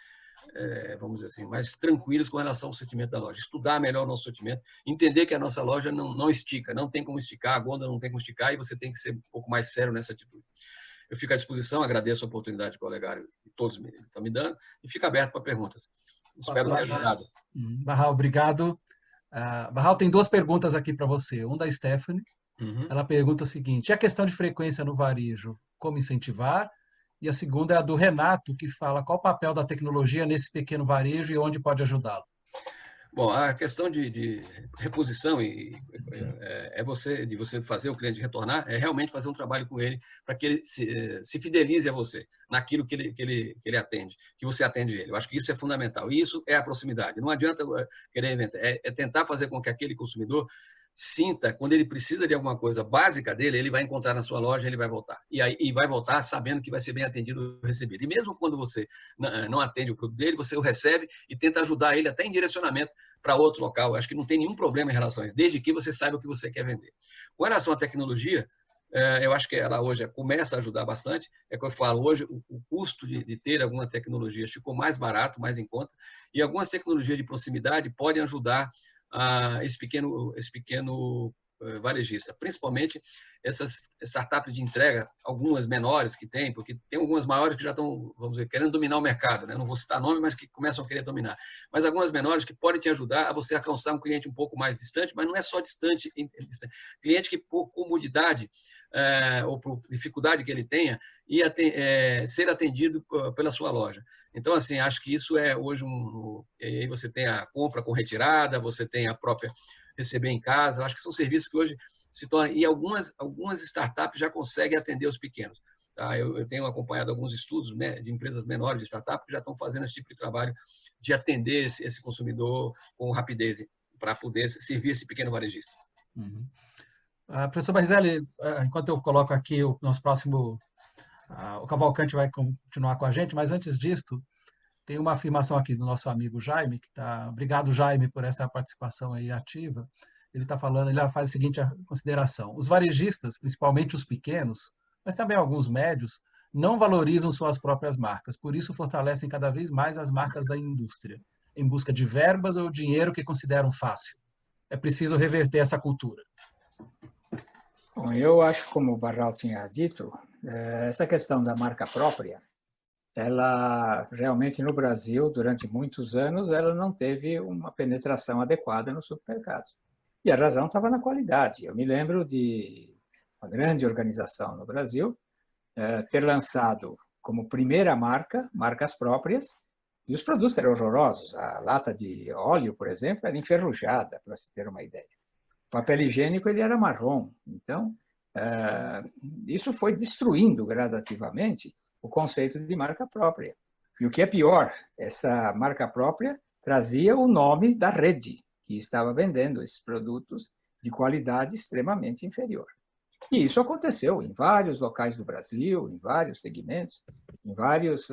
vamos dizer assim, mais tranquilos com relação ao sortimento da loja. Estudar melhor o nosso sortimento, entender que a nossa loja não estica, não tem como esticar, a gôndola não tem como esticar, e você tem que ser um pouco mais sério nessa atitude. Eu fico à disposição, agradeço a oportunidade que o Olegário e todos estão me dando, e fico aberto para perguntas. Espero ter ajudado. Barral, obrigado. Barral, tem 2 perguntas aqui para você. Uma da Stephanie. Ela pergunta o seguinte: e a questão de frequência no varejo, como incentivar? E a segunda é a do Renato, que fala qual o papel da tecnologia nesse pequeno varejo e onde pode ajudá-lo. Bom, a questão de reposição de você fazer o cliente retornar, é realmente fazer um trabalho com ele para que ele se fidelize a você, naquilo que ele atende, que você atende ele. Eu acho que isso é fundamental. E isso é a proximidade. Não adianta querer inventar, é tentar fazer com que aquele consumidor sinta, quando ele precisa de alguma coisa básica dele, ele vai encontrar na sua loja, ele vai voltar. E vai voltar sabendo que vai ser bem atendido ou recebido. E mesmo quando você não atende o produto dele, você o recebe e tenta ajudar ele até em direcionamento para outro local. Eu acho que não tem nenhum problema em relação a isso, desde que você saiba o que você quer vender. Com relação à tecnologia, eu acho que ela hoje começa a ajudar bastante. É que eu falo, hoje o custo de ter alguma tecnologia ficou mais barato, mais em conta, e algumas tecnologias de proximidade podem ajudar esse pequeno varejista, principalmente essas startups de entrega, algumas menores que tem, porque tem algumas maiores que já estão, vamos dizer, querendo dominar o mercado, né? Não vou citar nome, mas que começam a querer dominar. Mas algumas menores que podem te ajudar a você alcançar um cliente um pouco mais distante, mas não é só distante. Cliente que, por comodidade ou por dificuldade que ele tenha, ser atendido pela sua loja. Então, assim, acho que isso é hoje aí você tem a compra com retirada, você tem a própria receber em casa. Acho que são serviços que hoje se tornam... E algumas startups já conseguem atender os pequenos. Tá? Eu tenho acompanhado alguns estudos, né, de empresas menores de startup que já estão fazendo esse tipo de trabalho de atender esse consumidor com rapidez para poder servir esse pequeno varejista. Uhum. Professor Barizelli, enquanto eu coloco aqui o nosso próximo... o Cavalcante vai continuar com a gente, mas antes disto, tem uma afirmação aqui do nosso amigo Jaime, que está... Obrigado, Jaime, por essa participação aí ativa. Ele está falando, ele faz a seguinte consideração: os varejistas, principalmente os pequenos, mas também alguns médios, não valorizam suas próprias marcas, por isso fortalecem cada vez mais as marcas da indústria, em busca de verbas ou dinheiro que consideram fácil. É preciso reverter essa cultura. Bom, eu acho, como o Barral tinha dito, essa questão da marca própria, ela realmente no Brasil, durante muitos anos, ela não teve uma penetração adequada nos supermercados. E a razão estava na qualidade. Eu me lembro de uma grande organização no Brasil ter lançado como primeira marca, marcas próprias, e os produtos eram horrorosos. A lata de óleo, por exemplo, era enferrujada, para se ter uma ideia. O papel higiênico ele era marrom. Então, isso foi destruindo gradativamente o conceito de marca própria. E o que é pior, essa marca própria trazia o nome da rede que estava vendendo esses produtos de qualidade extremamente inferior. E isso aconteceu em vários locais do Brasil, em vários segmentos, em vários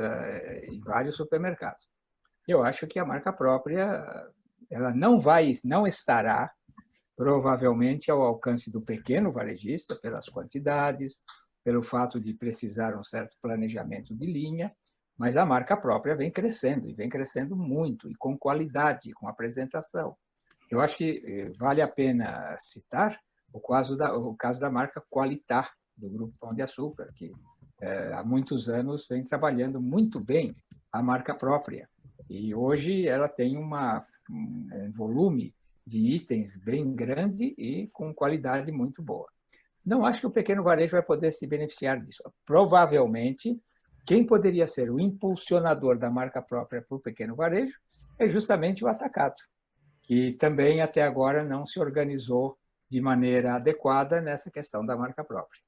supermercados. Eu acho que a marca própria ela não estará provavelmente ao alcance do pequeno varejista pelas quantidades, pelo fato de precisar um certo planejamento de linha, mas a marca própria vem crescendo, e vem crescendo muito, e com qualidade, com apresentação. Eu acho que vale a pena citar o caso da marca Qualitar, do Grupo Pão de Açúcar, que há muitos anos vem trabalhando muito bem a marca própria. E hoje ela tem um volume de itens bem grande e com qualidade muito boa. Não acho que o pequeno varejo vai poder se beneficiar disso. Provavelmente, quem poderia ser o impulsionador da marca própria para o pequeno varejo é justamente o atacado, que também até agora não se organizou de maneira adequada nessa questão da marca própria.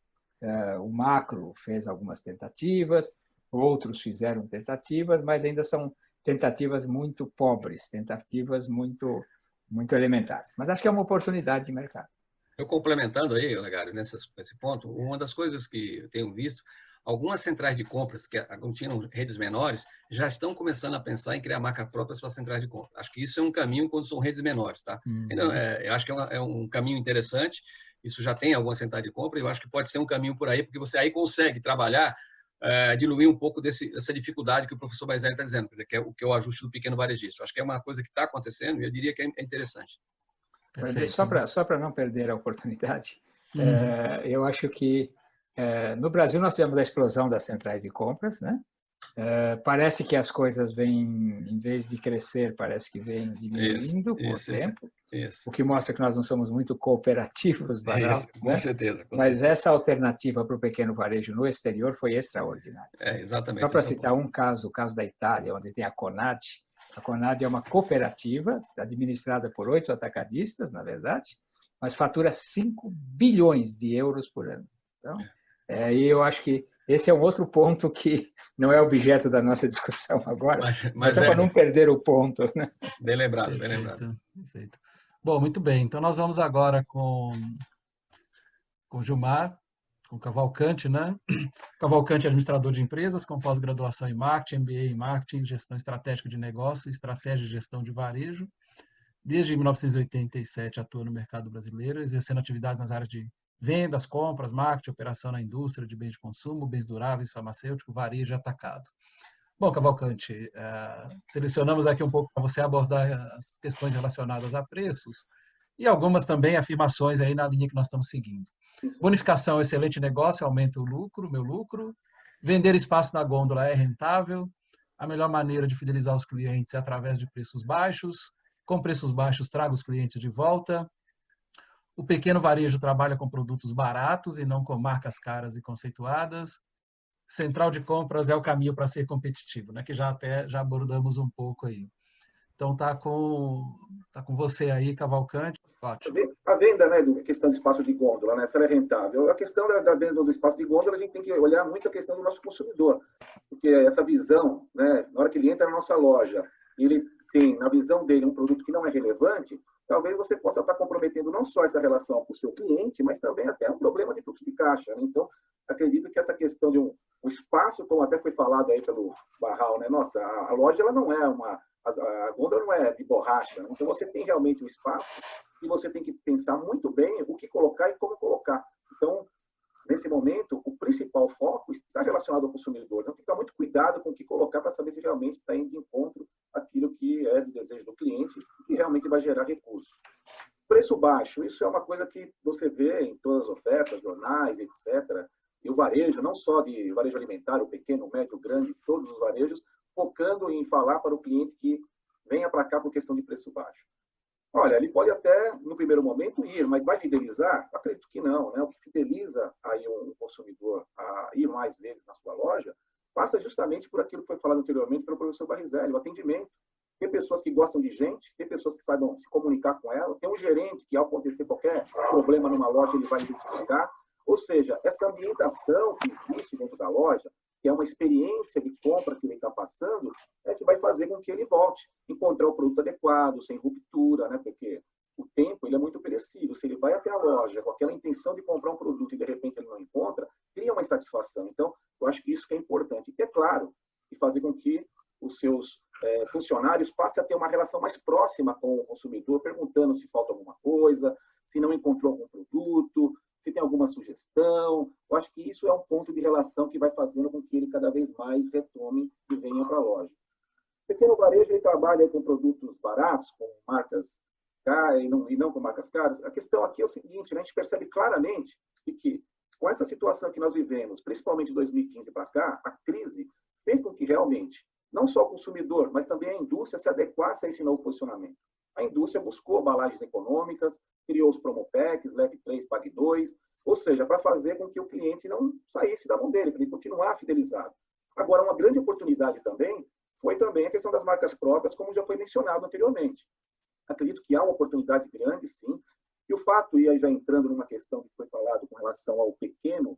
O Macro fez algumas tentativas, outros fizeram tentativas, mas ainda são tentativas muito pobres, tentativas muito elementares. Mas acho que é uma oportunidade de mercado. Eu complementando aí, Olegário, nesse ponto, uma das coisas que eu tenho visto, algumas centrais de compras que aglutinem redes menores já estão começando a pensar em criar marcas próprias para centrais de compras. Acho que isso é um caminho quando são redes menores, tá? Então, eu acho que é um caminho interessante. Isso já tem alguma central de compra e eu acho que pode ser um caminho por aí, porque você aí consegue trabalhar, diluir um pouco dessa dificuldade que o professor Baizani está dizendo, que é o ajuste do pequeno varejista. Eu acho que é uma coisa que está acontecendo e eu diria que é interessante. Perfeito. Só para não perder a oportunidade, eu acho que no Brasil nós tivemos a explosão das centrais de compras, né? Parece que as coisas vêm, em vez de crescer, parece que vêm diminuindo com o tempo, o que mostra que nós não somos muito cooperativos, Baral, com né? certeza. Mas essa alternativa para o pequeno varejo no exterior foi extraordinária. Exatamente. Só para citar um caso, o caso da Itália, onde tem a Conad. A Conad é uma cooperativa administrada por 8 atacadistas, na verdade, mas fatura 5 bilhões de euros por ano. Então, e eu acho que esse é um outro ponto que não é objeto da nossa discussão agora, mas só para não perder o ponto. Né? Bem lembrado, bem lembrado. Perfeito. Bom, muito bem. Então, nós vamos agora com Gilmar, com Cavalcante, né? Cavalcante é administrador de empresas, com pós-graduação em marketing, MBA em marketing, gestão estratégica de negócio, estratégia de gestão de varejo. Desde 1987 atua no mercado brasileiro, exercendo atividades nas áreas de vendas, compras, marketing, operação na indústria de bens de consumo, bens duráveis, farmacêutico, varejo e atacado. Bom, Cavalcante, selecionamos aqui um pouco para você abordar as questões relacionadas a preços e algumas também afirmações aí na linha que nós estamos seguindo. Bonificação é excelente negócio, aumenta o lucro, meu lucro. Vender espaço na gôndola é rentável. A melhor maneira de fidelizar os clientes é através de preços baixos. Com preços baixos, traga os clientes de volta. O pequeno varejo trabalha com produtos baratos e não com marcas caras e conceituadas. Central de compras é o caminho para ser competitivo, né? Que já abordamos um pouco aí. Então tá com você aí, Cavalcante. Ótimo. A venda, né, a questão do espaço de gôndola, né, se ela é rentável. A questão da venda do espaço de gôndola, a gente tem que olhar muito a questão do nosso consumidor, porque essa visão, né, na hora que ele entra na nossa loja, ele tem, na visão dele, um produto que não é relevante, talvez você possa estar comprometendo não só essa relação com o seu cliente, mas também até um problema de fluxo de caixa. Né? Então, acredito que essa questão de um espaço, como até foi falado aí pelo Barral, né, nossa, a loja ela não é a gôndola não é de borracha, né? Então você tem realmente um espaço e você tem que pensar muito bem o que colocar e como colocar. Então, nesse momento, o principal foco está relacionado ao consumidor. Então, tem que tomar muito cuidado com o que colocar para saber se realmente está indo de encontro àquilo que é do desejo do cliente e que realmente vai gerar recurso. Preço baixo, isso é uma coisa que você vê em todas as ofertas, jornais, etc. E o varejo, não só de varejo alimentar, o pequeno, o médio, o grande, todos os varejos, focando em falar para o cliente que venha para cá por questão de preço baixo. Olha, ele pode até, no primeiro momento, ir, mas vai fidelizar? Acredito que não. Né? O que fideliza aí um consumidor a ir mais vezes na sua loja passa justamente por aquilo que foi falado anteriormente pelo professor Barizelli, o atendimento. Tem pessoas que gostam de gente, tem pessoas que saibam se comunicar com ela, tem um gerente que, ao acontecer qualquer problema numa loja, ele vai identificar. Ou seja, essa ambientação que existe dentro da loja, que é uma experiência de compra que ele está passando, é que vai fazer com que ele volte, encontrar o produto adequado, sem ruptura, né? Porque o tempo ele é muito perecível. Se ele vai até a loja com aquela intenção de comprar um produto e de repente ele não encontra, cria uma insatisfação. Então, eu acho que isso que é importante. E é claro, e fazer com que os seus funcionários passem a ter uma relação mais próxima com o consumidor, perguntando se falta alguma coisa, se não encontrou algum produto, se tem alguma sugestão. Eu acho que isso é um ponto de relação que vai fazendo com que ele cada vez mais retome e venha para a loja. O pequeno varejo ele trabalha com produtos baratos, com marcas caras e não com marcas caras. A questão aqui é o seguinte, né? A gente percebe claramente que com essa situação que nós vivemos, principalmente de 2015 para cá, a crise fez com que realmente não só o consumidor, mas também a indústria se adequasse a esse novo posicionamento. A indústria buscou embalagens econômicas, criou os promopacks, leve 3, pague 2, ou seja, para fazer com que o cliente não saísse da mão dele, para ele continuar fidelizado. Agora, uma grande oportunidade também foi também a questão das marcas próprias, como já foi mencionado anteriormente. Acredito que há uma oportunidade grande, sim, e o fato, e aí já entrando numa questão que foi falado com relação ao pequeno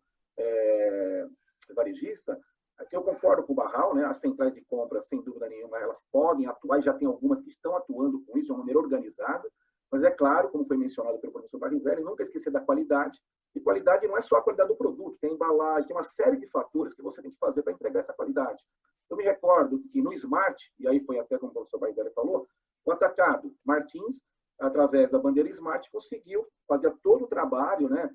varejista, aqui eu concordo com o Barral, né? As centrais de compra, sem dúvida nenhuma, elas podem atuar, e já tem algumas que estão atuando com isso de uma maneira organizada, mas é claro, como foi mencionado pelo professor Barizelli, nunca esquecer da qualidade, e qualidade não é só a qualidade do produto, tem embalagem, tem uma série de fatores que você tem que fazer para entregar essa qualidade. Eu me recordo que no Smart, e aí foi até como o professor Barizelli falou, o atacado Martins, através da bandeira Smart, conseguiu fazer todo o trabalho, né?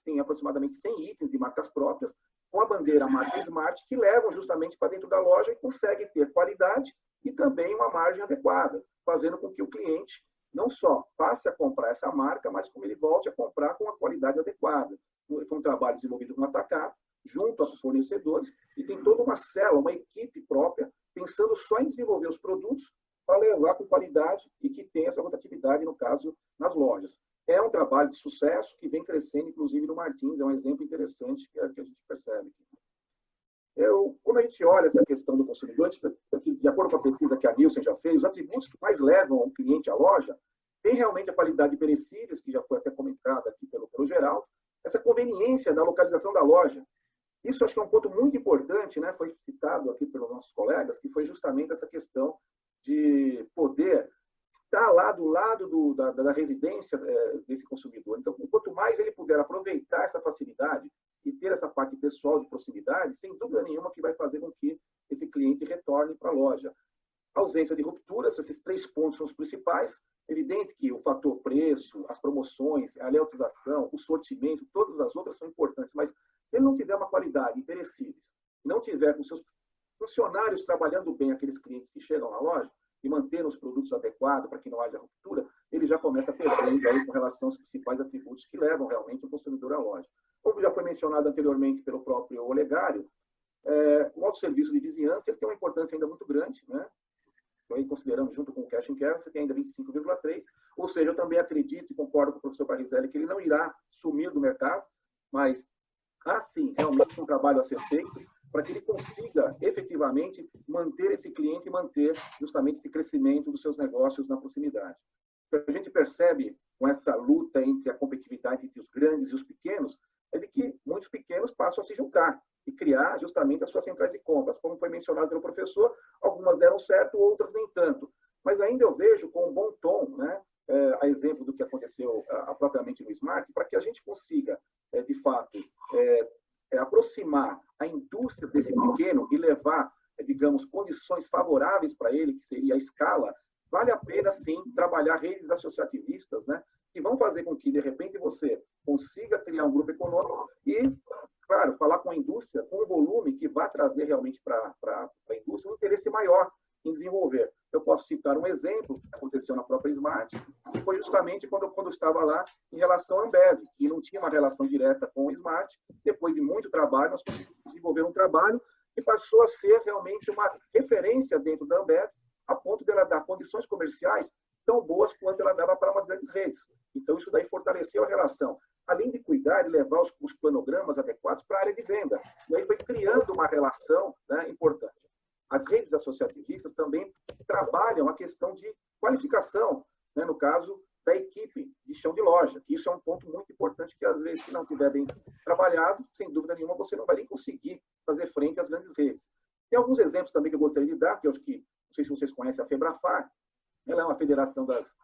Tem aproximadamente 100 itens de marcas próprias, com a bandeira marca Smart, que levam justamente para dentro da loja e conseguem ter qualidade e também uma margem adequada, fazendo com que o cliente não só passe a comprar essa marca, mas como ele volte a comprar com a qualidade adequada. Foi um trabalho desenvolvido com o atacado, junto a fornecedores, e tem toda uma célula, uma equipe própria, pensando só em desenvolver os produtos para levar com qualidade e que tenha essa rotatividade, no caso, nas lojas. É um trabalho de sucesso que vem crescendo, inclusive, no Martins, é um exemplo interessante que a gente percebe. Quando a gente olha essa questão do consumidor, de acordo com a pesquisa que a Nielsen já fez, os atributos que mais levam o cliente à loja tem realmente a qualidade de perecíveis, que já foi até comentada aqui pelo Geraldo, essa conveniência da localização da loja. Isso acho que é um ponto muito importante, né? Foi citado aqui pelos nossos colegas, que foi justamente essa questão de poder estar lá do lado da residência desse consumidor. Então, quanto mais ele puder aproveitar essa facilidade e ter essa parte pessoal de proximidade, sem dúvida nenhuma que vai fazer com que esse cliente retorne para a loja. A ausência de rupturas, esses 3 pontos são os principais. Evidente que o fator preço, as promoções, a leotização, o sortimento, todas as outras são importantes, mas se ele não tiver uma qualidade imperecíveis, não tiver com seus funcionários trabalhando bem aqueles clientes que chegam na loja e mantendo os produtos adequados para que não haja ruptura, ele já começa perdendo aí com relação aos principais atributos que levam realmente o consumidor à loja. Como já foi mencionado anteriormente pelo próprio Olegário, o autosserviço de vizinhança ele tem uma importância ainda muito grande, né? Então, aí, considerando junto com o Cash and Carry, você tem ainda 25,3%, ou seja, eu também acredito e concordo com o professor Barizelli que ele não irá sumir do mercado, mas há sim realmente um trabalho a ser feito para que ele consiga efetivamente manter esse cliente e manter justamente esse crescimento dos seus negócios na proximidade. O que a gente percebe com essa luta entre a competitividade entre os grandes e os pequenos é de que muitos pequenos passam a se juntar e criar justamente as suas centrais de compras. Como foi mencionado pelo professor, algumas deram certo, outras nem tanto. Mas ainda eu vejo com um bom tom, né, a exemplo do que aconteceu propriamente no Smart, para que a gente consiga, de fato, aproximar a indústria desse pequeno e levar, digamos, condições favoráveis para ele, que seria a escala, vale a pena, sim, trabalhar redes associativistas, né, que vão fazer com que, de repente, você consiga criar um grupo econômico e, claro, falar com a indústria, com um volume que vai trazer realmente para a indústria um interesse maior em desenvolver. Eu posso citar um exemplo que aconteceu na própria Smart, que foi justamente quando eu estava lá em relação à Ambev, que não tinha uma relação direta com o Smart. Depois de muito trabalho, nós conseguimos desenvolver um trabalho que passou a ser realmente uma referência dentro da Ambev, a ponto de ela dar condições comerciais tão boas quanto ela dava para umas grandes redes. Então, isso daí fortaleceu a relação, além de cuidar e levar os planogramas adequados para a área de venda. E aí foi criando uma relação, né, importante. As redes associativistas também trabalham a questão de qualificação, né, no caso da equipe de chão de loja, que isso é um ponto muito importante que, às vezes, se não tiver bem trabalhado, sem dúvida nenhuma, você não vai nem conseguir fazer frente às grandes redes. Tem alguns exemplos também que eu gostaria de dar, que eu acho que, não sei se vocês conhecem a FEBRAFAR, ela é uma federação das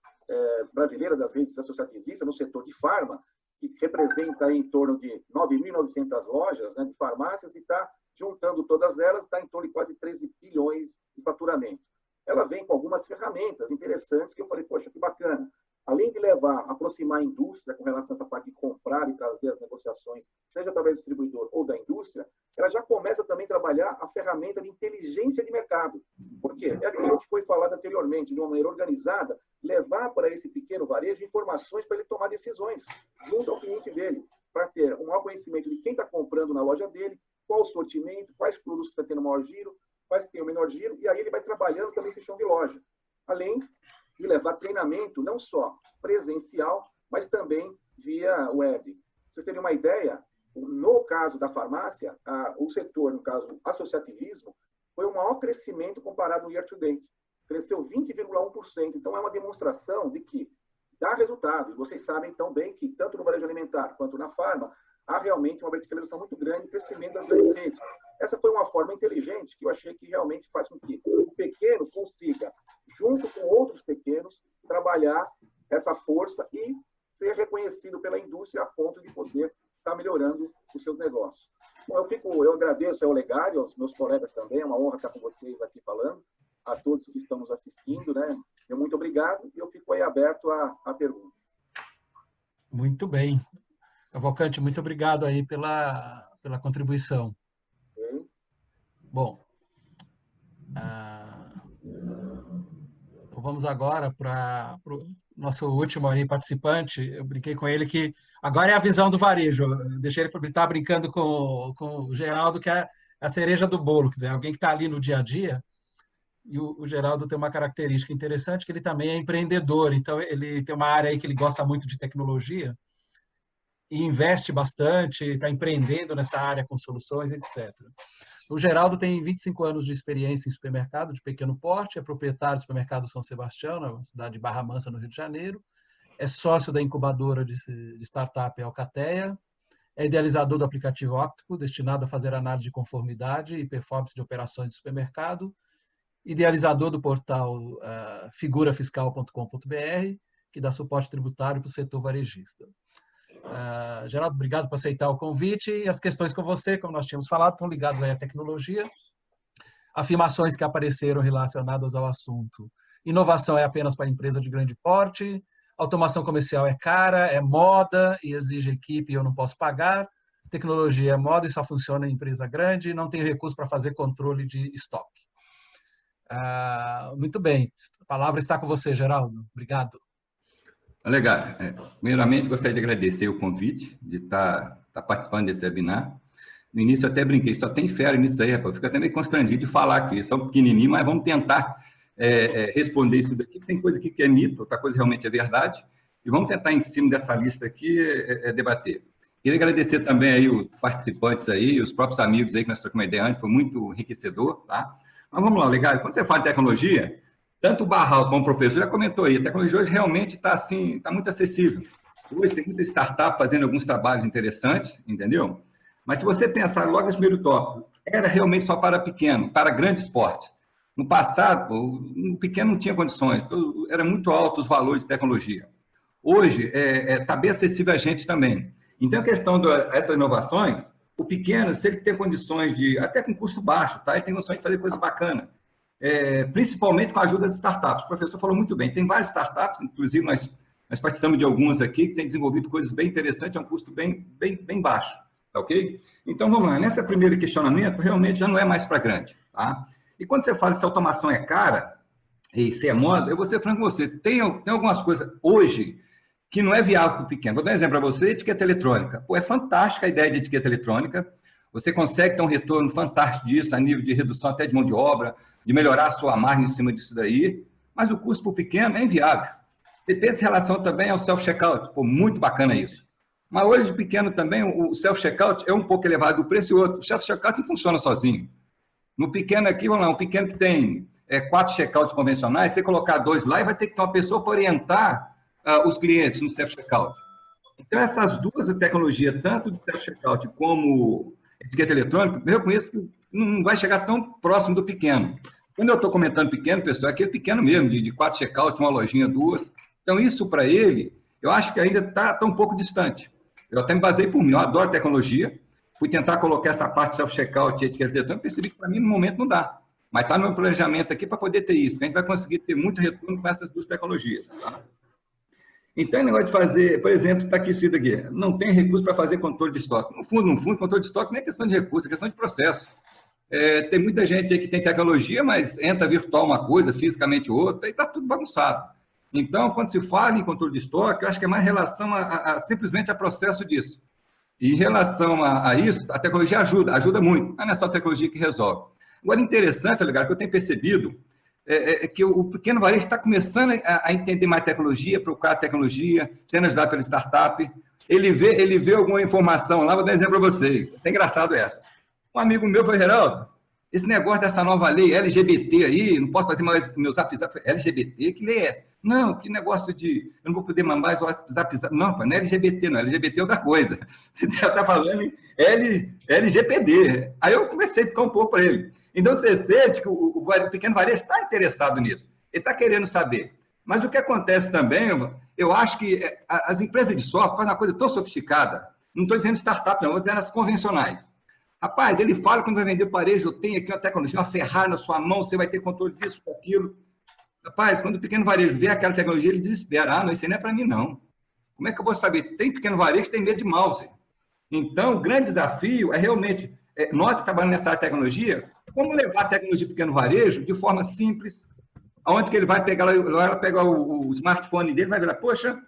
brasileira das redes associativistas no setor de farma, que representa aí em torno de 9.900 lojas, né, de farmácias, e está juntando todas elas, está em torno de quase 13 bilhões de faturamento. Ela vem com algumas ferramentas interessantes que eu falei, poxa, que bacana. Além de aproximar a indústria com relação a essa parte de comprar e trazer as negociações, seja através do distribuidor ou da indústria, ela já começa também a trabalhar a ferramenta de inteligência de mercado. Por quê? É aquilo que foi falado anteriormente, de uma maneira organizada, levar para esse pequeno varejo informações para ele tomar decisões junto ao cliente dele, para ter um maior conhecimento de quem está comprando na loja dele, qual o sortimento, quais produtos que está tendo maior giro, quais que tem o menor giro, e aí ele vai trabalhando também esse chão de loja. Além de levar treinamento não só presencial, mas também via web. Pra vocês terem uma ideia, no caso da farmácia, o setor, no caso associativismo, foi o maior crescimento comparado no year to date. Cresceu 20,1%. Então, é uma demonstração de que dá resultado. E vocês sabem tão bem que, tanto no varejo alimentar quanto na farma, há realmente uma verticalização muito grande e crescimento das grandes redes. Essa foi uma forma inteligente que eu achei que realmente faz com que o pequeno consiga, junto com outros pequenos, trabalhar essa força e ser reconhecido pela indústria a ponto de poder estar melhorando os seus negócios. Bom, eu agradeço ao Olegário, aos meus colegas também, é uma honra estar com vocês aqui falando, a todos que estão nos assistindo, né? Muito obrigado e eu fico aí aberto a perguntas. Muito bem. Cavalcante, muito obrigado aí pela contribuição. Okay. Bom, vamos agora para o nosso último aí participante. Eu brinquei com ele que agora é a visão do varejo. Eu deixei ele estar brincando com o Geraldo, que é a cereja do bolo, quer dizer, alguém que está ali no dia a dia. E o Geraldo tem uma característica interessante, que ele também é empreendedor. Então, ele tem uma área aí que ele gosta muito de tecnologia e investe bastante, está empreendendo nessa área com soluções, etc. O Geraldo tem 25 anos de experiência em supermercado de pequeno porte, é proprietário do supermercado São Sebastião, na cidade de Barra Mansa, no Rio de Janeiro, é sócio da incubadora de startup Alcateia, é idealizador do aplicativo Octopo, destinado a fazer análise de conformidade e performance de operações de supermercado, idealizador do portal figurafiscal.com.br, que dá suporte tributário para o setor varejista. Geraldo, obrigado por aceitar o convite, e as questões com você, como nós tínhamos falado, estão ligadas à tecnologia, afirmações que apareceram relacionadas ao assunto. Inovação é apenas para empresa de grande porte, automação comercial é cara, é moda e exige equipe e eu não posso pagar, tecnologia é moda e só funciona em empresa grande, não tem recurso para fazer controle de estoque. Muito bem, a palavra está com você, Geraldo. Obrigado. Legal. Primeiramente, gostaria de agradecer o convite de estar participando desse webinar. No início, eu até brinquei, só tem fera nisso aí, rapaz. Eu fico até meio constrangido de falar aqui, são pequenininhos, mas vamos tentar responder isso daqui. Tem coisa aqui que é mito, outra coisa realmente é verdade, e vamos tentar, em cima dessa lista aqui, debater. Queria agradecer também aí os participantes aí, os próprios amigos aí que nós trocamos uma ideia antes, foi muito enriquecedor, tá? Mas vamos lá, legal. Quando você fala de tecnologia, tanto o Barral como o professor já comentou aí, a tecnologia hoje realmente está assim, está muito acessível. Hoje tem muita startup fazendo alguns trabalhos interessantes, entendeu? Mas se você pensar logo nesse primeiro tópico, era realmente só para pequeno, para grande esporte. No passado, o pequeno não tinha condições, era muito alto os valores de tecnologia. Hoje, está bem acessível a gente também. Então, a questão dessas inovações, o pequeno, se ele tem condições de, até com custo baixo, tá? Ele tem condições de fazer coisa bacana. Principalmente com a ajuda das startups. O professor falou muito bem, tem várias startups, inclusive nós participamos de algumas aqui, que têm desenvolvido coisas bem interessantes, a um custo bem baixo, tá ok? Então, vamos lá, nesse primeiro questionamento, realmente já não é mais para grande, tá? E quando você fala se a automação é cara, e se é moda, eu vou ser franco com você, tem algumas coisas hoje que não é viável para o pequeno. Vou dar um exemplo para você, etiqueta eletrônica. Pô, é fantástica a ideia de etiqueta eletrônica, você consegue ter um retorno fantástico disso, a nível de redução até de mão de obra, de melhorar a sua margem em cima disso daí, mas o custo para o pequeno é inviável. E tem essa relação também ao self-checkout, pô, muito bacana isso. Mas hoje, de pequeno também, o self-checkout é um pouco elevado do preço e outro. O self-checkout não funciona sozinho. No pequeno aqui, vamos lá, um pequeno que tem 4 checkouts convencionais, você colocar 2 lá e vai ter que ter uma pessoa para orientar os clientes no self-checkout. Então, essas duas tecnologias, tanto do self-checkout como etiqueta eletrônica, eu reconheço que não vai chegar tão próximo do pequeno. Quando eu estou comentando pequeno, pessoal, é aquele pequeno mesmo, de 4 checkouts, uma lojinha, 2, Então, isso para ele, eu acho que ainda está um pouco distante. Eu até me basei por mim, eu adoro tecnologia, fui tentar colocar essa parte de self-checkout e etiqueta eletrônica, percebi que para mim, no momento, não dá. Mas está no meu planejamento aqui para poder ter isso, porque a gente vai conseguir ter muito retorno com essas duas tecnologias. Tá? Então, o negócio de fazer, por exemplo, está aqui escrito aqui, não tem recurso para fazer controle de estoque. No fundo, controle de estoque não é questão de recurso, é questão de processo. Tem muita gente aí que tem tecnologia, mas entra virtual uma coisa, fisicamente outra, e está tudo bagunçado. Então, quando se fala em controle de estoque, eu acho que é mais em relação simplesmente a processo disso. E em relação a isso, a tecnologia ajuda muito, mas não é só a tecnologia que resolve. Agora, interessante, legal, que eu tenho percebido que o pequeno varejo está começando a entender mais tecnologia, procurar tecnologia, sendo ajudado pela startup. Ele vê alguma informação lá, vou dar um exemplo para vocês. É engraçado essa. Um amigo meu falou, Geraldo, esse negócio dessa nova lei LGBT aí, não posso fazer mais meu zap. LGBT? Que lei é? Não, que negócio de... Eu não vou poder mandar mais o zap. Não, não é LGBT, não. LGBT é outra coisa. Você está falando em LGPD. Aí eu comecei a ficar um pouco para ele. Então, você sente que o pequeno varejo está interessado nisso. Ele está querendo saber. Mas o que acontece também, eu acho que as empresas de software fazem uma coisa tão sofisticada. Não estou dizendo startup, não. Estou dizendo as convencionais. Rapaz, ele fala quando vai vender o varejo, eu tenho aqui uma tecnologia, uma Ferrari na sua mão, você vai ter controle disso, daquilo. Rapaz, quando o pequeno varejo vê aquela tecnologia, ele desespera. Não, isso aí não é para mim, não. Como é que eu vou saber? Tem pequeno varejo que tem medo de mouse. Então, o grande desafio é realmente, nós que trabalhamos nessa área de tecnologia, como levar a tecnologia pequeno varejo de forma simples, onde que ele vai pegar, o smartphone dele, vai virar, poxa,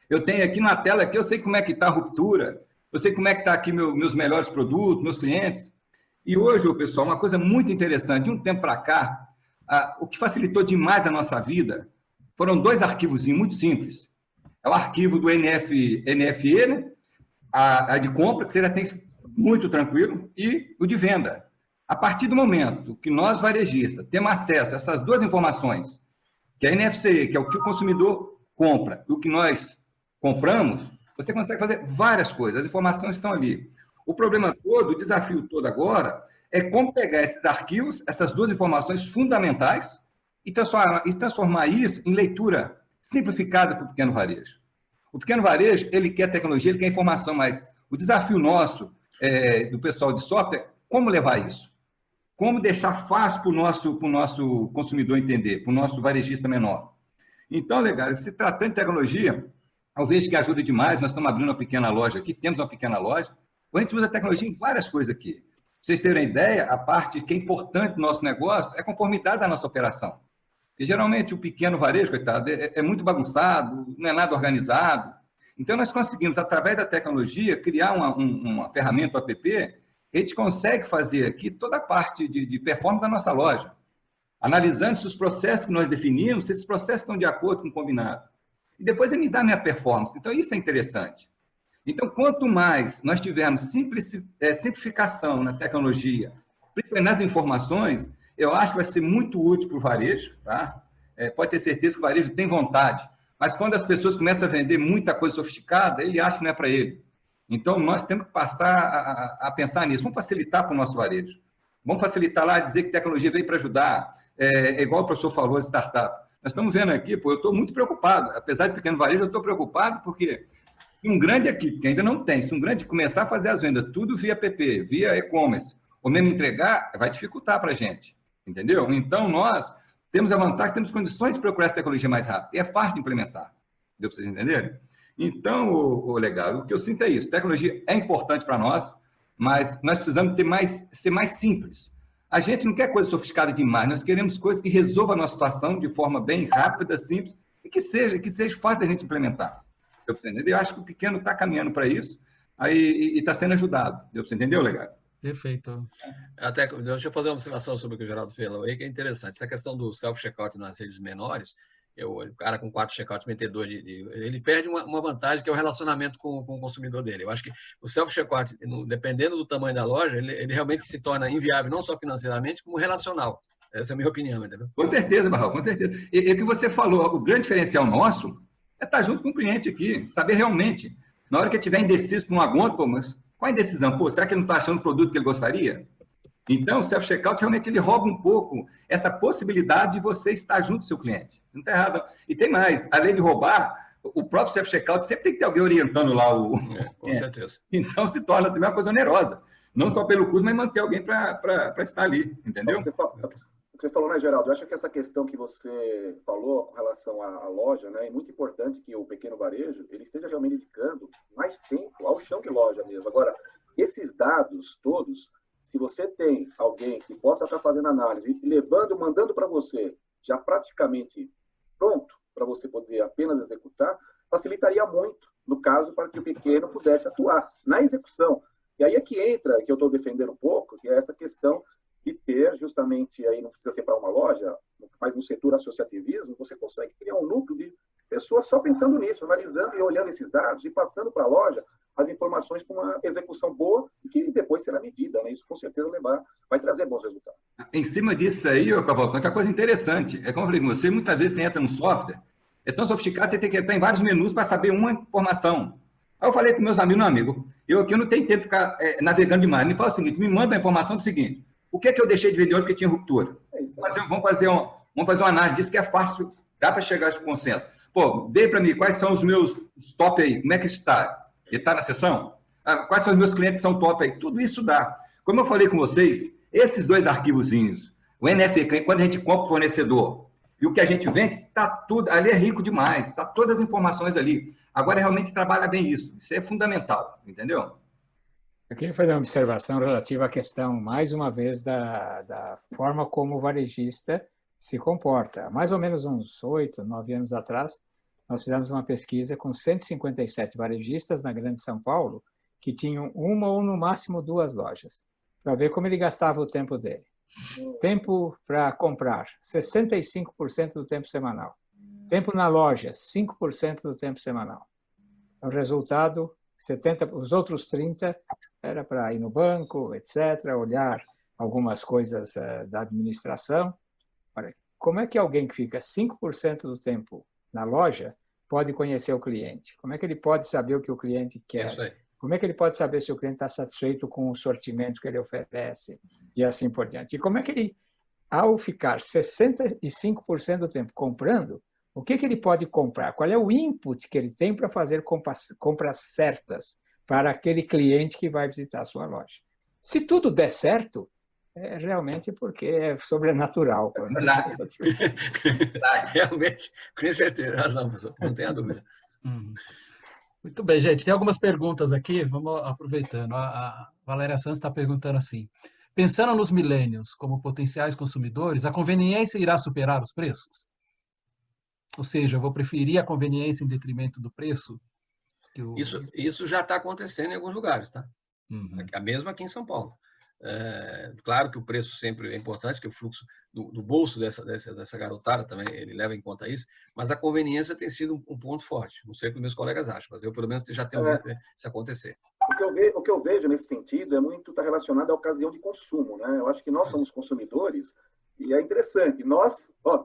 eu tenho aqui na tela, aqui, eu sei como é que está a ruptura, eu sei como é que está aqui meus melhores produtos, meus clientes. E hoje, pessoal, uma coisa muito interessante, de um tempo para cá, o que facilitou demais a nossa vida foram dois arquivos muito simples. É o arquivo do NFE, né? A de compra, que você já tem muito tranquilo, e o de venda. A partir do momento que nós, varejistas, temos acesso a essas duas informações, que é a NFC, que é o que o consumidor compra, e o que nós compramos, você consegue fazer várias coisas, as informações estão ali. O problema todo, o desafio todo agora, é como pegar esses arquivos, essas duas informações fundamentais, e transformar isso em leitura simplificada para o pequeno varejo. O pequeno varejo, ele quer tecnologia, ele quer informação, mas o desafio nosso, do pessoal de software, como levar isso? Como deixar fácil para o nosso consumidor entender, para o nosso varejista menor? Então, legal, se tratando de tecnologia, eu vejo que ajuda demais, nós estamos abrindo uma pequena loja aqui, temos uma pequena loja, a gente usa tecnologia em várias coisas aqui. Para vocês terem uma ideia, a parte que é importante no nosso negócio é a conformidade da nossa operação. Porque, geralmente, o pequeno varejo, coitado, é muito bagunçado, não é nada organizado. Então, nós conseguimos, através da tecnologia, criar uma ferramenta, um app, a gente consegue fazer aqui toda a parte de performance da nossa loja, analisando se os processos que nós definimos, se esses processos estão de acordo com o combinado. E depois ele me dá a minha performance. Então, isso é interessante. Então, quanto mais nós tivermos simplificação na tecnologia, principalmente nas informações, eu acho que vai ser muito útil para o varejo. Tá? Pode ter certeza que o varejo tem vontade, mas quando as pessoas começam a vender muita coisa sofisticada, ele acha que não é para ele. Então, nós temos que passar a pensar nisso. Vamos facilitar para o nosso varejo. Vamos facilitar lá, dizer que tecnologia veio para ajudar. Igual o professor falou, as startups. Nós estamos vendo aqui, eu estou muito preocupado. Apesar de pequeno varejo, eu estou preocupado porque se um grande equipe, que ainda não tem, se um grande começar a fazer as vendas tudo via app, via e-commerce, ou mesmo entregar, vai dificultar para a gente. Entendeu? Então, nós temos a vantagem, temos condições de procurar essa tecnologia mais rápido. E é fácil de implementar. Deu para vocês entenderem? Então, legal, o que eu sinto é isso. Tecnologia é importante para nós, mas nós precisamos ser mais simples. A gente não quer coisa sofisticada demais, nós queremos coisas que resolvam a nossa situação de forma bem rápida, simples, e que seja fácil da gente implementar. Deu para você entender? Eu acho que o pequeno está caminhando para isso e está sendo ajudado. Deu para você entender, legal? Perfeito. Deixa eu fazer uma observação sobre o que o Geraldo falou aí, que é interessante. Essa questão do self-checkout nas redes menores, o cara com 4 checkouts, meter 2, ele perde uma vantagem, que é o relacionamento com o consumidor dele. Eu acho que o self-checkout, dependendo do tamanho da loja, ele realmente se torna inviável, não só financeiramente, como relacional. Essa é a minha opinião, entendeu? Com certeza, Barral, com certeza. E o que você falou, o grande diferencial nosso é estar junto com o cliente aqui, saber realmente, na hora que ele estiver indeciso por uma conta, mas qual a indecisão? Será que ele não está achando o produto que ele gostaria? Então, o self-checkout realmente ele rouba um pouco essa possibilidade de você estar junto do seu cliente. Não está errado. E tem mais, além de roubar, o próprio self-checkout sempre tem que ter alguém orientando lá o... Com certeza. Então, se torna também uma coisa onerosa. Não só pelo custo, mas manter alguém para estar ali, entendeu? Você falou, né, Geraldo? Eu acho que essa questão que você falou com relação à loja, né, é muito importante que o pequeno varejo ele esteja realmente dedicando mais tempo ao chão de loja mesmo. Agora, esses dados todos, se você tem alguém que possa estar fazendo análise e levando, mandando para você, já praticamente pronto, para você poder apenas executar, facilitaria muito, no caso, para que o pequeno pudesse atuar na execução. E aí é que entra, que eu estou defendendo um pouco, que é essa questão de ter justamente, aí não precisa ser para uma loja, mas no setor associativismo, você consegue criar um núcleo de pessoas só pensando nisso, analisando e olhando esses dados e passando para a loja as informações para uma execução boa e que depois será medida, né? Isso com certeza vai trazer bons resultados. Em cima disso aí, Cavalcante, é uma coisa interessante. É como eu falei com você, muitas vezes você entra num software, é tão sofisticado, você tem que entrar em vários menus para saber uma informação. Aí eu falei com meus amigos, meu amigo, eu aqui não tenho tempo de ficar navegando demais. Me fala o seguinte, me manda a informação do seguinte, o que é que eu deixei de ver de ontem porque tinha ruptura? Vamos fazer uma análise disso que é fácil, dá para chegar a esse consenso. Pô, dê para mim quais são os meus top aí, como é que está? Ele está na sessão? Quais são os meus clientes que são top aí? Tudo isso dá. Como eu falei com vocês, esses dois arquivozinhos, o NFK, quando a gente compra o fornecedor e o que a gente vende, está tudo, ali é rico demais, está todas as informações ali. Agora, realmente, trabalha bem isso. Isso é fundamental, entendeu? Eu queria fazer uma observação relativa à questão, mais uma vez, da forma como o varejista se comporta. Há mais ou menos uns 8, 9 anos atrás, nós fizemos uma pesquisa com 157 varejistas na Grande São Paulo, que tinham uma ou, no máximo, 2 lojas, para ver como ele gastava o tempo dele. Tempo para comprar, 65% do tempo semanal. Tempo na loja, 5% do tempo semanal. O resultado, 70%, os outros 30% era para ir no banco, etc., olhar algumas coisas da administração. Olha, como é que alguém que fica 5% do tempo na loja pode conhecer o cliente? Como é que ele pode saber o que o cliente quer? Como é que ele pode saber se o cliente está satisfeito com o sortimento que ele oferece? E assim por diante. E como é que ele, ao ficar 65% do tempo comprando, o que ele pode comprar? Qual é o input que ele tem para fazer compras certas para aquele cliente que vai visitar a sua loja? Se tudo der certo, é realmente porque é sobrenatural. Realmente, com certeza, razão, professor, não tenha dúvida. Muito bem, gente. Tem algumas perguntas aqui, vamos aproveitando. A Valéria Santos está perguntando assim, pensando nos millennials como potenciais consumidores, a conveniência irá superar os preços? Ou seja, eu vou preferir a conveniência em detrimento do preço? Isso já está acontecendo em alguns lugares, tá? Mesmo aqui em São Paulo. Claro que o preço sempre é importante, que o fluxo do bolso dessa garotada também, ele leva em conta isso, mas a conveniência tem sido um ponto forte. Não sei o que meus colegas acham, mas eu, pelo menos, já tenho visto isso acontecer. O que eu vejo nesse sentido é muito está relacionado à ocasião de consumo, né? Eu acho que nós somos consumidores e é interessante.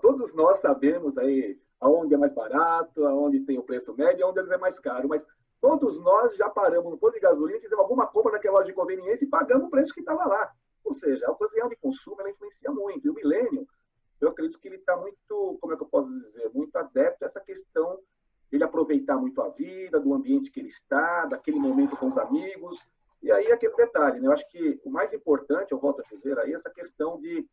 Todos nós sabemos aí aonde é mais barato, aonde tem o preço médio, aonde é mais caro, mas todos nós já paramos no posto de gasolina, fizemos alguma compra naquela loja de conveniência e pagamos o preço que estava lá. Ou seja, a ocasião de consumo ela influencia muito. E o milênio, eu acredito que ele está muito, como é que eu posso dizer, muito adepto a essa questão dele aproveitar muito a vida, do ambiente que ele está, daquele momento com os amigos. E aí aquele detalhe, né? Eu acho que o mais importante, eu volto a dizer aí, essa questão de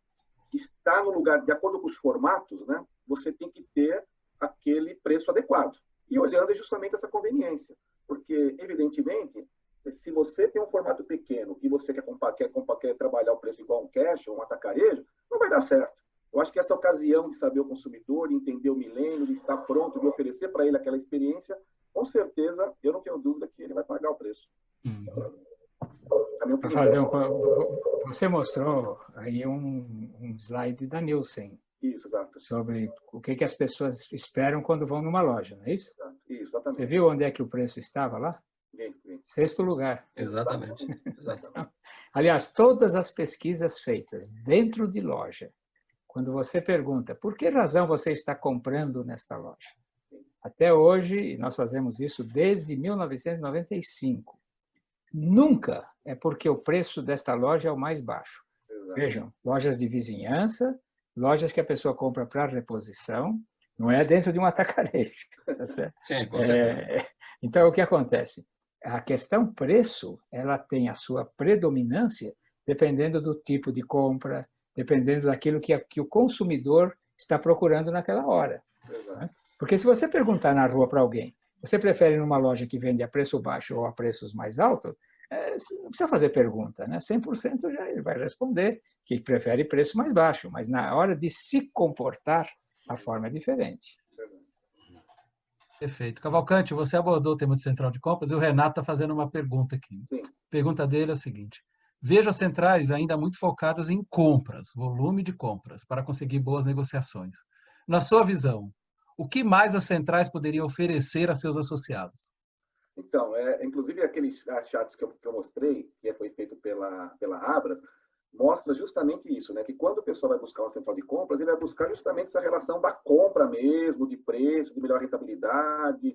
estar no lugar, de acordo com os formatos, né? Você tem que ter aquele preço adequado. E olhando justamente essa conveniência. Porque, evidentemente, se você tem um formato pequeno e você quer trabalhar o preço igual um cash ou um atacarejo, não vai dar certo. Eu acho que essa ocasião de saber o consumidor, de entender o milênio, de estar pronto, de oferecer para ele aquela experiência, com certeza, eu não tenho dúvida que ele vai pagar o preço. Você mostrou aí um slide da Nielsen. Isso, exato. Sobre o que as pessoas esperam quando vão numa loja, não é isso? Isso, exatamente. Você viu onde é que o preço estava lá? Sim. 6º lugar. Exatamente. Aliás, todas as pesquisas feitas dentro de loja, quando você pergunta por que razão você está comprando nesta loja, até hoje, e nós fazemos isso desde 1995, nunca é porque o preço desta loja é o mais baixo. Vejam, lojas de vizinhança, lojas que a pessoa compra para reposição, não é dentro de um atacarejo. Tá certo? Sim, com certeza. Então, o que acontece? A questão preço, ela tem a sua predominância dependendo do tipo de compra, dependendo daquilo que o consumidor está procurando naquela hora. Né? Porque se você perguntar na rua para alguém, você prefere numa loja que vende a preço baixo ou a preços mais altos? Não precisa fazer pergunta, né? 100% já ele vai responder que prefere preço mais baixo, mas na hora de se comportar, a forma é diferente. Perfeito. Cavalcante, você abordou o tema de central de compras e o Renato está fazendo uma pergunta aqui. Sim. A pergunta dele é a seguinte: vejo as centrais ainda muito focadas em compras, volume de compras, para conseguir boas negociações. Na sua visão, o que mais as centrais poderiam oferecer a seus associados? Então, inclusive aqueles chats que eu mostrei, que foi feito pela Abras, mostra justamente isso, né? Que quando o pessoal vai buscar uma central de compras, ele vai buscar justamente essa relação da compra mesmo, de preço, de melhor rentabilidade,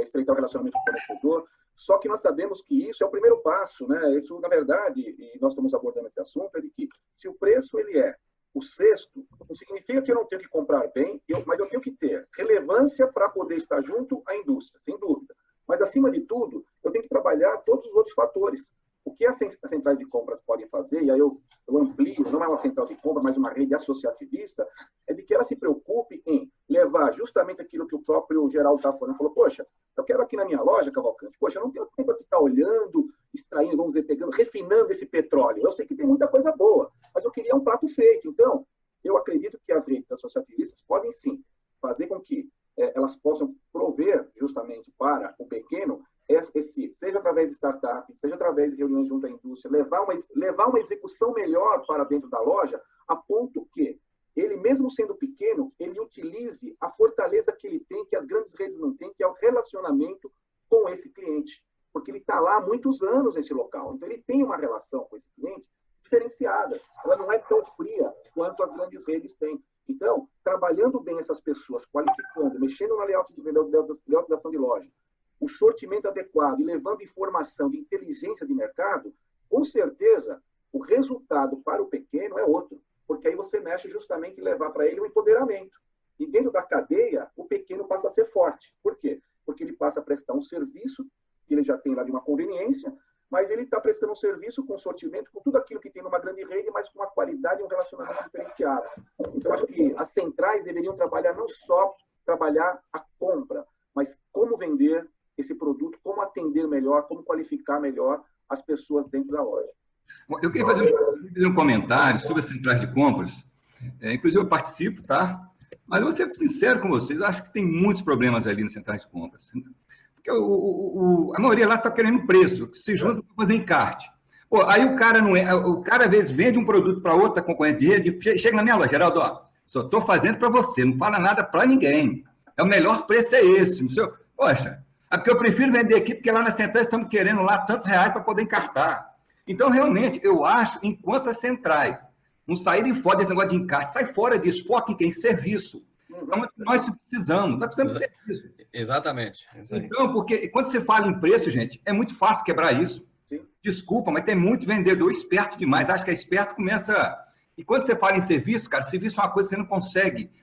estreitar o relacionamento com o fornecedor. Só que nós sabemos que isso é o primeiro passo, né? Isso, na verdade, e nós estamos abordando esse assunto, é de que se o preço ele é o sexto, não significa que eu não tenho que comprar bem, mas eu tenho que ter relevância para poder estar junto à indústria, sem dúvida. Mas, acima de tudo, eu tenho que trabalhar todos os outros fatores. O que as centrais de compras podem fazer, e aí eu amplio, não é uma central de compra, mas uma rede associativista, é de que ela se preocupe em levar justamente aquilo que o próprio Geraldo está falando. Falou, poxa, eu quero aqui na minha loja, Cavalcante, poxa, eu não tenho tempo para ficar olhando, extraindo, vamos dizer, pegando, refinando esse petróleo. Eu sei que tem muita coisa boa, mas eu queria um prato feito. Então, eu acredito que as redes associativistas podem, sim, fazer com que elas possam prover justamente para o pequeno, seja através de startup, seja através de reuniões junto à indústria, levar uma execução melhor para dentro da loja, a ponto que ele, mesmo sendo pequeno, ele utilize a fortaleza que ele tem, que as grandes redes não têm, que é o relacionamento com esse cliente. Porque ele está lá há muitos anos nesse local. Então, ele tem uma relação com esse cliente diferenciada. Ela não é tão fria quanto as grandes redes têm. Então, trabalhando bem essas pessoas, qualificando, mexendo na layoutização de loja, o sortimento adequado e levando informação de inteligência de mercado, com certeza, o resultado para o pequeno é outro. Porque aí você mexe justamente em levar para ele um empoderamento. E dentro da cadeia, o pequeno passa a ser forte. Por quê? Porque ele passa a prestar um serviço, que ele já tem lá de uma conveniência, mas ele está prestando um serviço com sortimento, com tudo aquilo que tem numa grande rede, mas com uma qualidade e um relacionamento diferenciado. Então, acho que as centrais deveriam trabalhar não só trabalhar a compra, mas como vender esse produto, como atender melhor, como qualificar melhor as pessoas dentro da loja. Eu queria fazer um comentário sobre as centrais de compras. Inclusive, eu participo, tá? Mas eu vou ser sincero com vocês, eu acho que tem muitos problemas ali nas centrais de compras. Porque a maioria lá está querendo preço, se junta para fazer encarte. Pô, aí o cara às vezes vende um produto para outra concorrente de rede, chega na minha loja, Geraldo, ó, só estou fazendo para você, não fala nada para ninguém. O melhor preço é esse. Poxa, é porque eu prefiro vender aqui, porque lá na central estamos querendo lá tantos reais para poder encartar. Então, realmente, eu acho, enquanto as centrais não saírem fora desse negócio de encarte, sai fora disso, foca em quem? Serviço. Então, nós precisamos de serviço. Exatamente. Então, porque quando você fala em preço, gente, é muito fácil quebrar isso. Sim. Desculpa, mas tem muito vendedor esperto demais. Acho que é esperto, começa... E quando você fala em serviço, cara, serviço é uma coisa que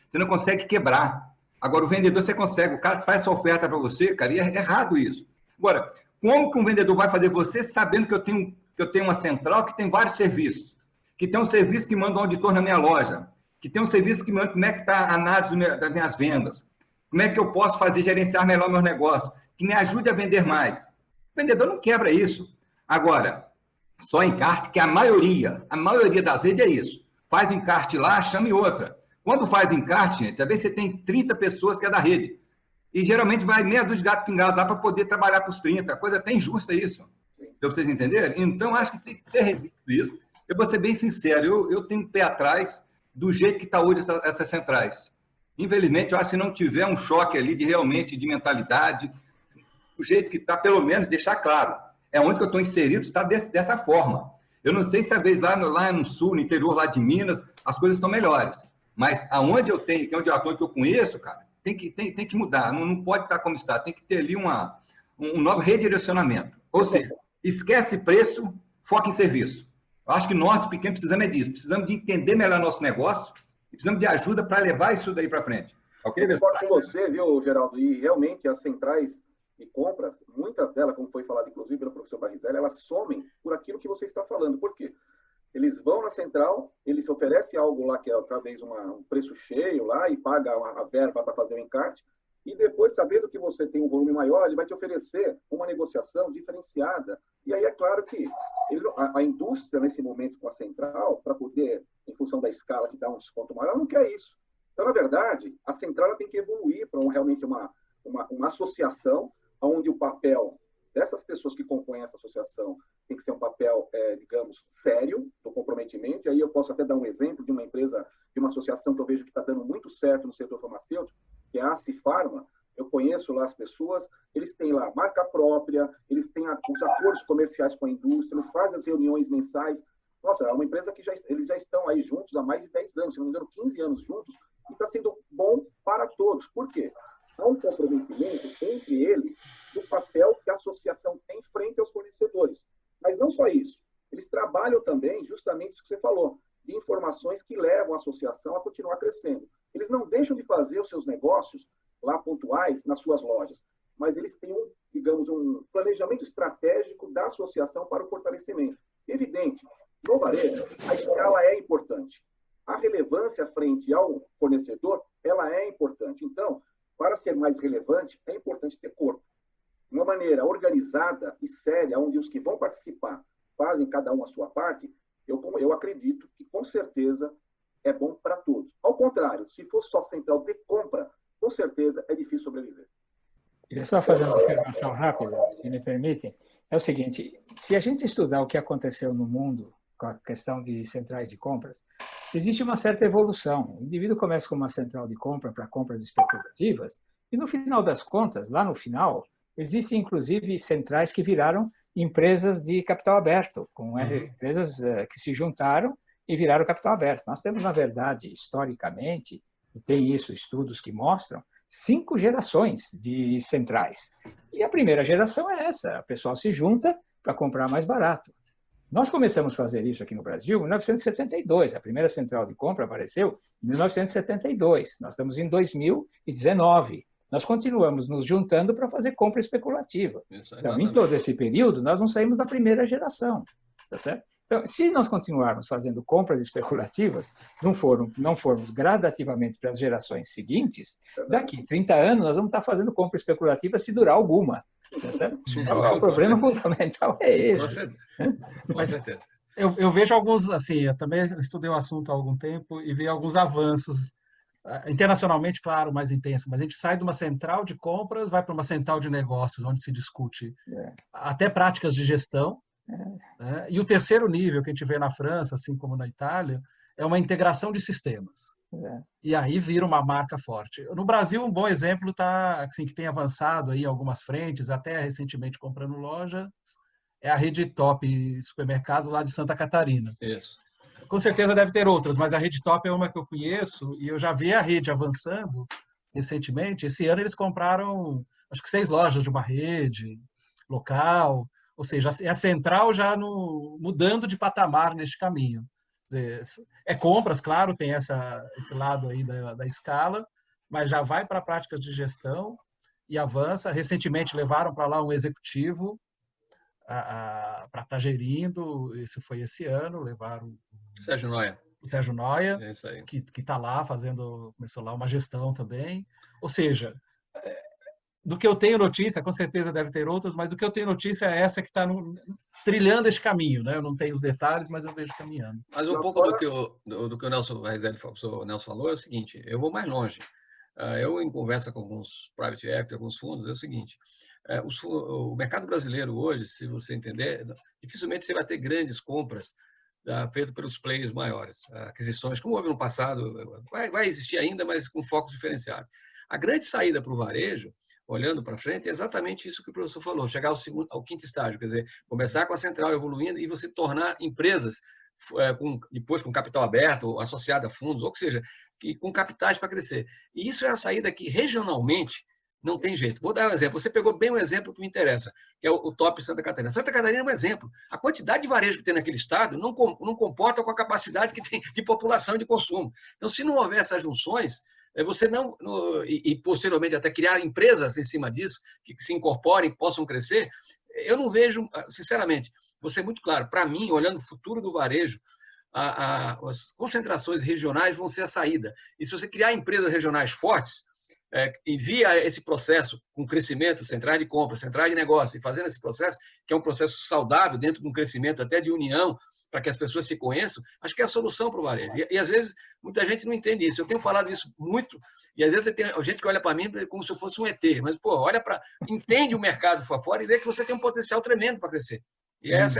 você não consegue quebrar. Agora, o vendedor você consegue, o cara faz essa oferta para você, cara, e é errado isso. Agora, como que um vendedor vai fazer você sabendo que eu tenho uma central que tem vários serviços, que tem um serviço que manda um auditor na minha loja, que tem um serviço que manda como é que está a análise das minhas vendas, como é que eu posso gerenciar melhor meus negócios, que me ajude a vender mais. O vendedor não quebra isso. Agora, só encarte, que a maioria das redes é isso. Faz encarte lá, chame outra. Quando faz encarte, gente, às vezes você tem 30 pessoas que é da rede. E geralmente vai meia dos gatos pingados lá para poder trabalhar com os 30. A coisa é até injusta isso. Para vocês entenderem? Então, acho que tem que ter revisto isso. Eu vou ser bem sincero, eu tenho pé atrás do jeito que está hoje essas centrais. Infelizmente, eu acho que se não tiver um choque ali realmente de mentalidade, do jeito que está, pelo menos, deixar claro. É onde que eu estou inserido, está dessa forma. Eu não sei se às vezes lá no sul, no interior lá de Minas, as coisas estão melhores. Mas aonde eu tenho, que é onde eu conheço, cara, tem que mudar. Não pode estar como está. Tem que ter ali um novo redirecionamento. Ou seja, esquece preço, foca em serviço. Eu acho que nós, pequenos, precisamos disso. Precisamos de entender melhor nosso negócio e precisamos de ajuda para levar isso daí para frente. Ok? Eu concordo com você, viu, Geraldo? E realmente as centrais de compras, muitas delas, como foi falado inclusive pelo professor Barrizelli, elas somem por aquilo que você está falando. Por quê? Eles vão na central, eles oferecem algo lá que é talvez um preço cheio lá e paga a verba para fazer o encarte, e depois, sabendo que você tem um volume maior, ele vai te oferecer uma negociação diferenciada. E aí é claro que a indústria, nesse momento com a central, para poder, em função da escala, te dar um desconto maior, ela não quer isso. Então, na verdade, a central ela tem que evoluir para realmente uma associação onde o papel dessas pessoas que compõem essa associação tem que ser um papel, digamos, sério, do comprometimento. E aí eu posso até dar um exemplo de uma empresa, de uma associação que eu vejo que está dando muito certo no setor farmacêutico, que é a Acifarma. Eu conheço lá as pessoas, eles têm lá marca própria, eles têm os acordos comerciais com a indústria, eles fazem as reuniões mensais. Nossa, é uma empresa que eles já estão aí juntos há mais de 10 anos, se não me engano, 15 anos juntos, e está sendo bom para todos. Por quê? Há um comprometimento entre eles do papel que a associação tem frente aos fornecedores. Mas não só isso. Eles trabalham também, justamente isso que você falou, de informações que levam a associação a continuar crescendo. Eles não deixam de fazer os seus negócios lá pontuais nas suas lojas, mas eles têm digamos, um planejamento estratégico da associação para o fortalecimento. Evidente, no varejo, a escala é importante. A relevância frente ao fornecedor, ela é importante. Então, para ser mais relevante, é importante ter corpo. Uma maneira organizada e séria, onde os que vão participar fazem cada um a sua parte, eu acredito que, com certeza, é bom para todos. Ao contrário, se for só central de compra, com certeza é difícil sobreviver. Queria só fazer uma observação rápida, se me permitem. É o seguinte, se a gente estudar o que aconteceu no mundo com a questão de centrais de compras, existe uma certa evolução. O indivíduo começa com uma central de compra para compras especulativas e, no final das contas, lá no final, existem, inclusive, centrais que viraram empresas de capital aberto, com empresas que se juntaram e viraram capital aberto. Nós temos, na verdade, historicamente, e tem isso, estudos que mostram, 5 gerações de centrais. E a primeira geração é essa, o pessoal se junta para comprar mais barato. Nós começamos a fazer isso aqui no Brasil em 1972. A primeira central de compra apareceu em 1972. Nós estamos em 2019. Nós continuamos nos juntando para fazer compra especulativa. Então, em todo esse período, nós não saímos da primeira geração. Tá certo? Então, se nós continuarmos fazendo compras especulativas, não formos gradativamente para as gerações seguintes, daqui 30 anos nós vamos estar fazendo compra especulativa se durar alguma. Tá certo? O problema fundamental é esse. Com certeza. Eu vejo alguns, assim, eu também estudei o assunto há algum tempo e vi alguns avanços, internacionalmente, claro, mais intenso, mas a gente sai de uma central de compras, vai para uma central de negócios, onde se discute até práticas de gestão, né? E o terceiro nível que a gente vê na França, assim como na Itália, é uma integração de sistemas. E aí vira uma marca forte. No Brasil, um bom exemplo tá, assim, que tem avançado aí em algumas frentes, até recentemente comprando loja, é a rede Top Supermercados lá de Santa Catarina. Isso. Com certeza deve ter outras, mas a rede Top é uma que eu conheço e eu já vi a rede avançando recentemente. Esse ano eles compraram, acho que 6 lojas de uma rede local, ou seja, é a central já mudando de patamar neste caminho. É compras, claro, tem esse lado aí da escala, mas já vai para práticas de gestão e avança. Recentemente levaram para lá um executivo para estar gerindo, isso foi esse ano, levaram Sérgio Noia. O Sérgio Noia, É isso aí. que está lá começou lá uma gestão também. Ou seja, do que eu tenho notícia, com certeza deve ter outras, mas do que eu tenho notícia é essa que está trilhando esse caminho, né? Eu não tenho os detalhes, mas eu vejo caminhando. Mas um pouco do que o Nelson falou é o seguinte, eu vou mais longe. Eu, em conversa com alguns private equity, alguns fundos, é o seguinte, o mercado brasileiro hoje, se você entender, dificilmente você vai ter grandes compras feitas pelos players maiores, aquisições, como houve no passado, vai existir ainda, mas com focos diferenciados. A grande saída para o varejo, olhando para frente, é exatamente isso que o professor falou, chegar ao quinto estágio, quer dizer, começar com a central evoluindo e você tornar empresas, depois com capital aberto, associada a fundos, ou seja, com capitais para crescer. E isso é a saída que, regionalmente, Não tem jeito. Vou dar um exemplo. Você pegou bem um exemplo que me interessa, que é o Top Santa Catarina. Santa Catarina é um exemplo. A quantidade de varejo que tem naquele estado não comporta com a capacidade que tem de população e de consumo. Então, se não houver essas junções, você não... E posteriormente até criar empresas em cima disso, que se incorporem, que possam crescer, eu não vejo, sinceramente, vou ser muito claro, para mim, olhando o futuro do varejo, as concentrações regionais vão ser a saída. E se você criar empresas regionais fortes, e via esse processo com crescimento, centrais de compra, centrais de negócio, e fazendo esse processo, que é um processo saudável dentro de um crescimento até de união, para que as pessoas se conheçam, acho que é a solução para o varejo. E, às vezes, muita gente não entende isso. Eu tenho falado isso muito, e às vezes tem gente que olha para mim como se eu fosse um ET, mas, pô, entende o mercado fora e vê que você tem um potencial tremendo para crescer. E essa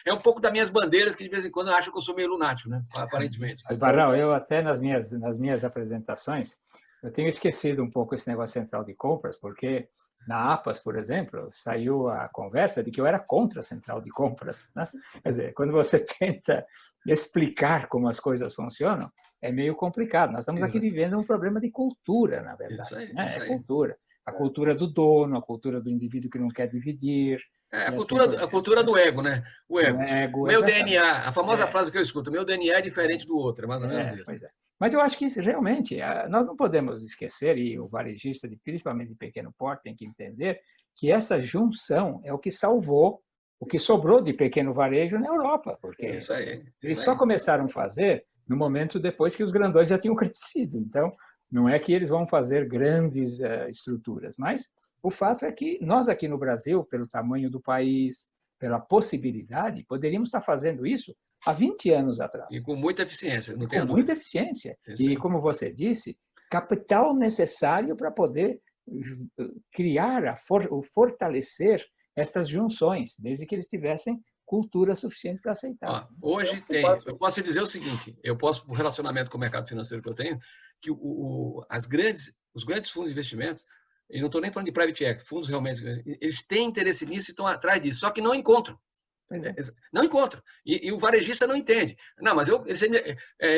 é um pouco das minhas bandeiras, que de vez em quando eu acho que eu sou meio lunático, né? Aparentemente. Mas, Barão, eu até nas minhas apresentações, eu tenho esquecido um pouco esse negócio central de compras, porque na APAS, por exemplo, saiu a conversa de que eu era contra a central de compras, né? Quer dizer, quando você tenta explicar como as coisas funcionam, é meio complicado. Nós estamos aqui vivendo um problema de cultura, na verdade. Isso aí, né? É cultura. A cultura do dono, a cultura do indivíduo que não quer dividir. A cultura do ego, né? O ego. Meu DNA, a famosa frase que eu escuto, meu DNA é diferente do outro, é mais ou menos isso. Pois é. Mas eu acho que realmente nós não podemos esquecer, e o varejista, principalmente de pequeno porte, tem que entender que essa junção é o que salvou o que sobrou de pequeno varejo na Europa, porque eles só começaram a fazer no momento depois que os grandões já tinham crescido. Então, não é que eles vão fazer grandes estruturas, mas o fato é que nós aqui no Brasil, pelo tamanho do país, pela possibilidade, poderíamos estar fazendo isso há 20 anos atrás. E com muita eficiência, não tem dúvida. Com muita eficiência. E, como você disse, capital necessário para poder criar, fortalecer essas junções, desde que eles tivessem cultura suficiente para aceitar. Hoje eu posso dizer o seguinte, o relacionamento com o mercado financeiro que eu tenho, que os grandes fundos de investimentos, e não estou nem falando de private equity, fundos realmente, eles têm interesse nisso e estão atrás disso, só que não encontram. Não encontra. E o varejista não entende. Não, mas eu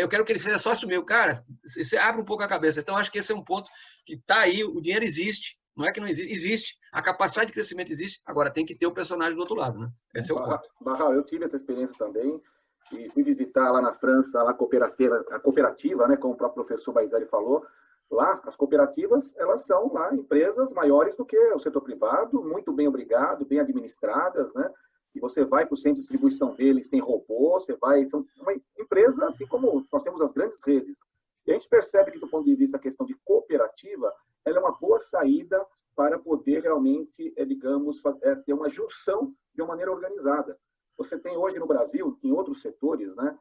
quero que ele seja sócio meu. Cara, você abre um pouco a cabeça. Então, acho que esse é um ponto que está aí. O dinheiro existe. Não é que não existe. Existe. A capacidade de crescimento existe. Agora, tem que ter o personagem do outro lado. Né? Esse é o ponto. Barral, eu tive essa experiência também. E fui visitar lá na França a cooperativa, né, como o próprio professor Baizari falou. Lá, as cooperativas, elas são lá empresas maiores do que o setor privado, muito bem obrigado, bem administradas, né? E você vai para o centro de distribuição deles, tem robô, são uma empresa assim como nós temos as grandes redes. E a gente percebe que, do ponto de vista da questão de cooperativa, ela é uma boa saída para poder realmente, digamos, ter uma junção de uma maneira organizada. Você tem hoje no Brasil, em outros setores, né?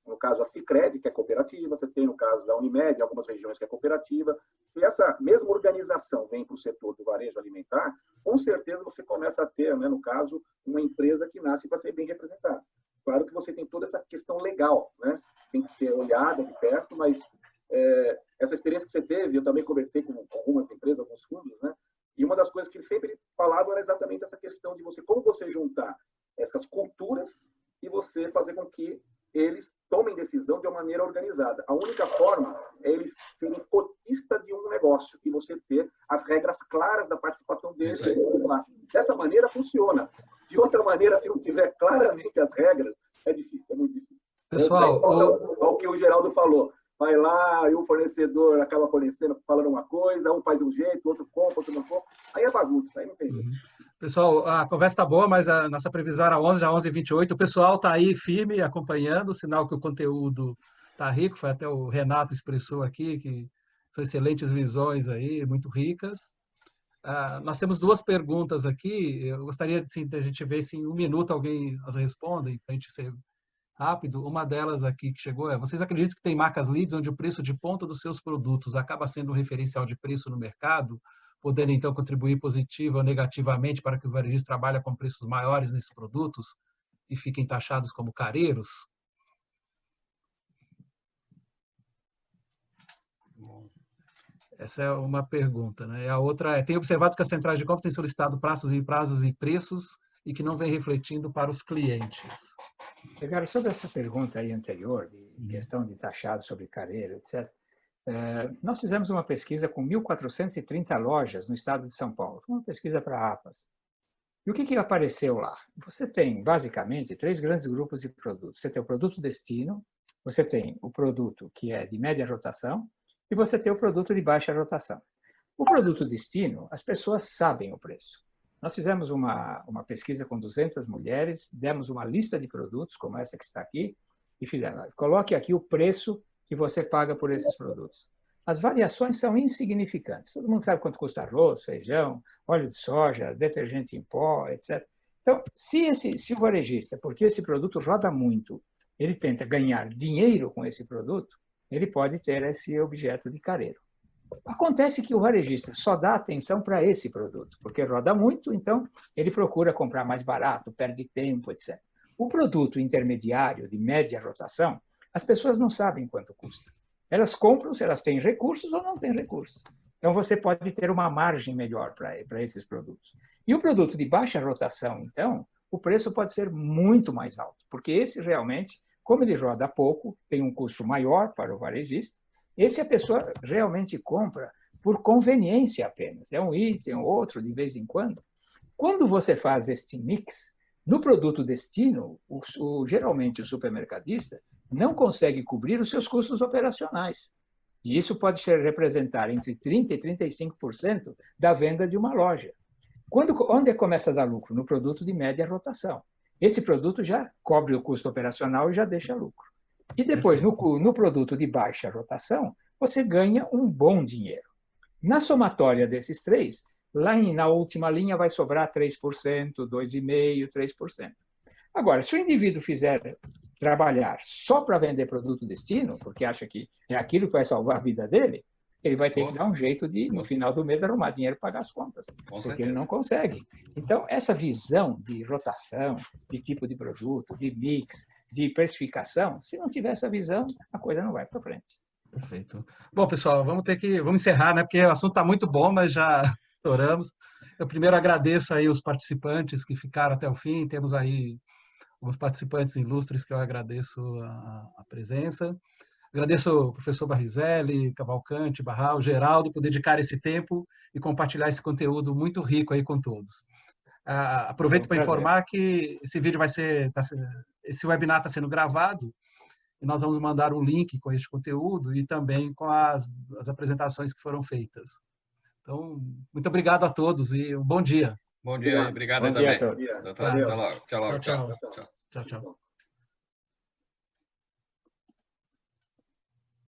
No caso a Sicredi, que é cooperativa, você tem no caso da Unimed, em algumas regiões que é cooperativa, e essa mesma organização vem para o setor do varejo alimentar, com certeza você começa a ter, né, no caso, uma empresa que nasce para ser bem representada. Claro que você tem toda essa questão legal, né? Tem que ser olhada de perto, mas essa experiência que você teve, eu também conversei com algumas empresas, alguns fundos, né? E uma das coisas que eles sempre falavam era exatamente essa questão de como você juntar essas culturas e você fazer com que eles tomem decisão de uma maneira organizada. A única forma é eles serem cotistas de um negócio e você ter as regras claras da participação deles. Dessa maneira, funciona. De outra maneira, se não tiver claramente as regras, é difícil, é muito difícil. Pessoal, o que o Geraldo falou. Vai lá e o fornecedor acaba falando uma coisa, um faz um jeito, outro compra, outro não compra. Aí é bagunça, aí não tem jeito. Pessoal, a conversa está boa, mas a nossa previsão era 11, já 11h28. O pessoal está aí firme, acompanhando, sinal que o conteúdo está rico. Foi até o Renato expressou aqui, que são excelentes visões aí, muito ricas. Nós temos duas perguntas aqui. Eu gostaria de a gente ver se em um minuto alguém as responde, para a gente ser rápido. Uma delas aqui que chegou é: vocês acreditam que tem marcas leads onde o preço de ponta dos seus produtos acaba sendo um referencial de preço no mercado, podendo então contribuir positiva ou negativamente para que o varejista trabalhe com preços maiores nesses produtos e fiquem taxados como careiros? Essa é uma pergunta, né? A outra é: tem observado que as centrais de compra têm solicitado prazos e preços e que não vem refletindo para os clientes. Sobre essa pergunta aí anterior, de questão de taxado sobre careiro, etc., Nós fizemos uma pesquisa com 1.430 lojas no estado de São Paulo, uma pesquisa para a APAS. E o que apareceu lá? Você tem, basicamente, 3 grandes grupos de produtos. Você tem o produto destino, você tem o produto que é de média rotação e você tem o produto de baixa rotação. O produto destino, as pessoas sabem o preço. Nós fizemos uma pesquisa com 200 mulheres, demos uma lista de produtos, como essa que está aqui, e fizemos, coloque aqui o preço que você paga por esses produtos. As variações são insignificantes. Todo mundo sabe quanto custa arroz, feijão, óleo de soja, detergente em pó, etc. Então, se o varejista, porque esse produto roda muito, ele tenta ganhar dinheiro com esse produto, ele pode ter esse objeto de careiro. Acontece que o varejista só dá atenção para esse produto, porque roda muito, então ele procura comprar mais barato, perde tempo, etc. O produto intermediário de média rotação, as pessoas não sabem quanto custa. Elas compram se elas têm recursos ou não têm recursos. Então, você pode ter uma margem melhor para esses produtos. E o produto de baixa rotação, então, o preço pode ser muito mais alto, porque esse realmente, como ele roda pouco, tem um custo maior para o varejista, esse a pessoa realmente compra por conveniência apenas. É um item ou outro, de vez em quando. Quando você faz este mix, no produto destino, geralmente o supermercadista não consegue cobrir os seus custos operacionais. E isso pode representar entre 30% e 35% da venda de uma loja. Onde começa a dar lucro? No produto de média rotação. Esse produto já cobre o custo operacional e já deixa lucro. E depois, no produto de baixa rotação, você ganha um bom dinheiro. Na somatória desses 3, lá na última linha vai sobrar 3%, 2,5%, 3%. Agora, se o indivíduo trabalhar só para vender produto destino, porque acha que é aquilo que vai salvar a vida dele, ele vai ter que dar um jeito de, no final do mês, arrumar dinheiro para pagar as contas, porque ele não consegue. Então, essa visão de rotação, de tipo de produto, de mix, de precificação, se não tiver essa visão, a coisa não vai para frente. Perfeito. Bom, pessoal, vamos encerrar, né? Porque o assunto está muito bom, mas já estouramos. Eu primeiro agradeço aí os participantes que ficaram até o fim. Temos aí alguns participantes ilustres que eu agradeço a presença. Agradeço ao professor Barizelli, Cavalcante, Barral, Geraldo, por dedicar esse tempo e compartilhar esse conteúdo muito rico aí com todos. Aproveito para informar que esse vídeo esse webinar está sendo gravado e nós vamos mandar um link com este conteúdo e também com as apresentações que foram feitas. Então, muito obrigado a todos e um bom dia. Bom dia, obrigado também. Até logo. Tchau. Tchau.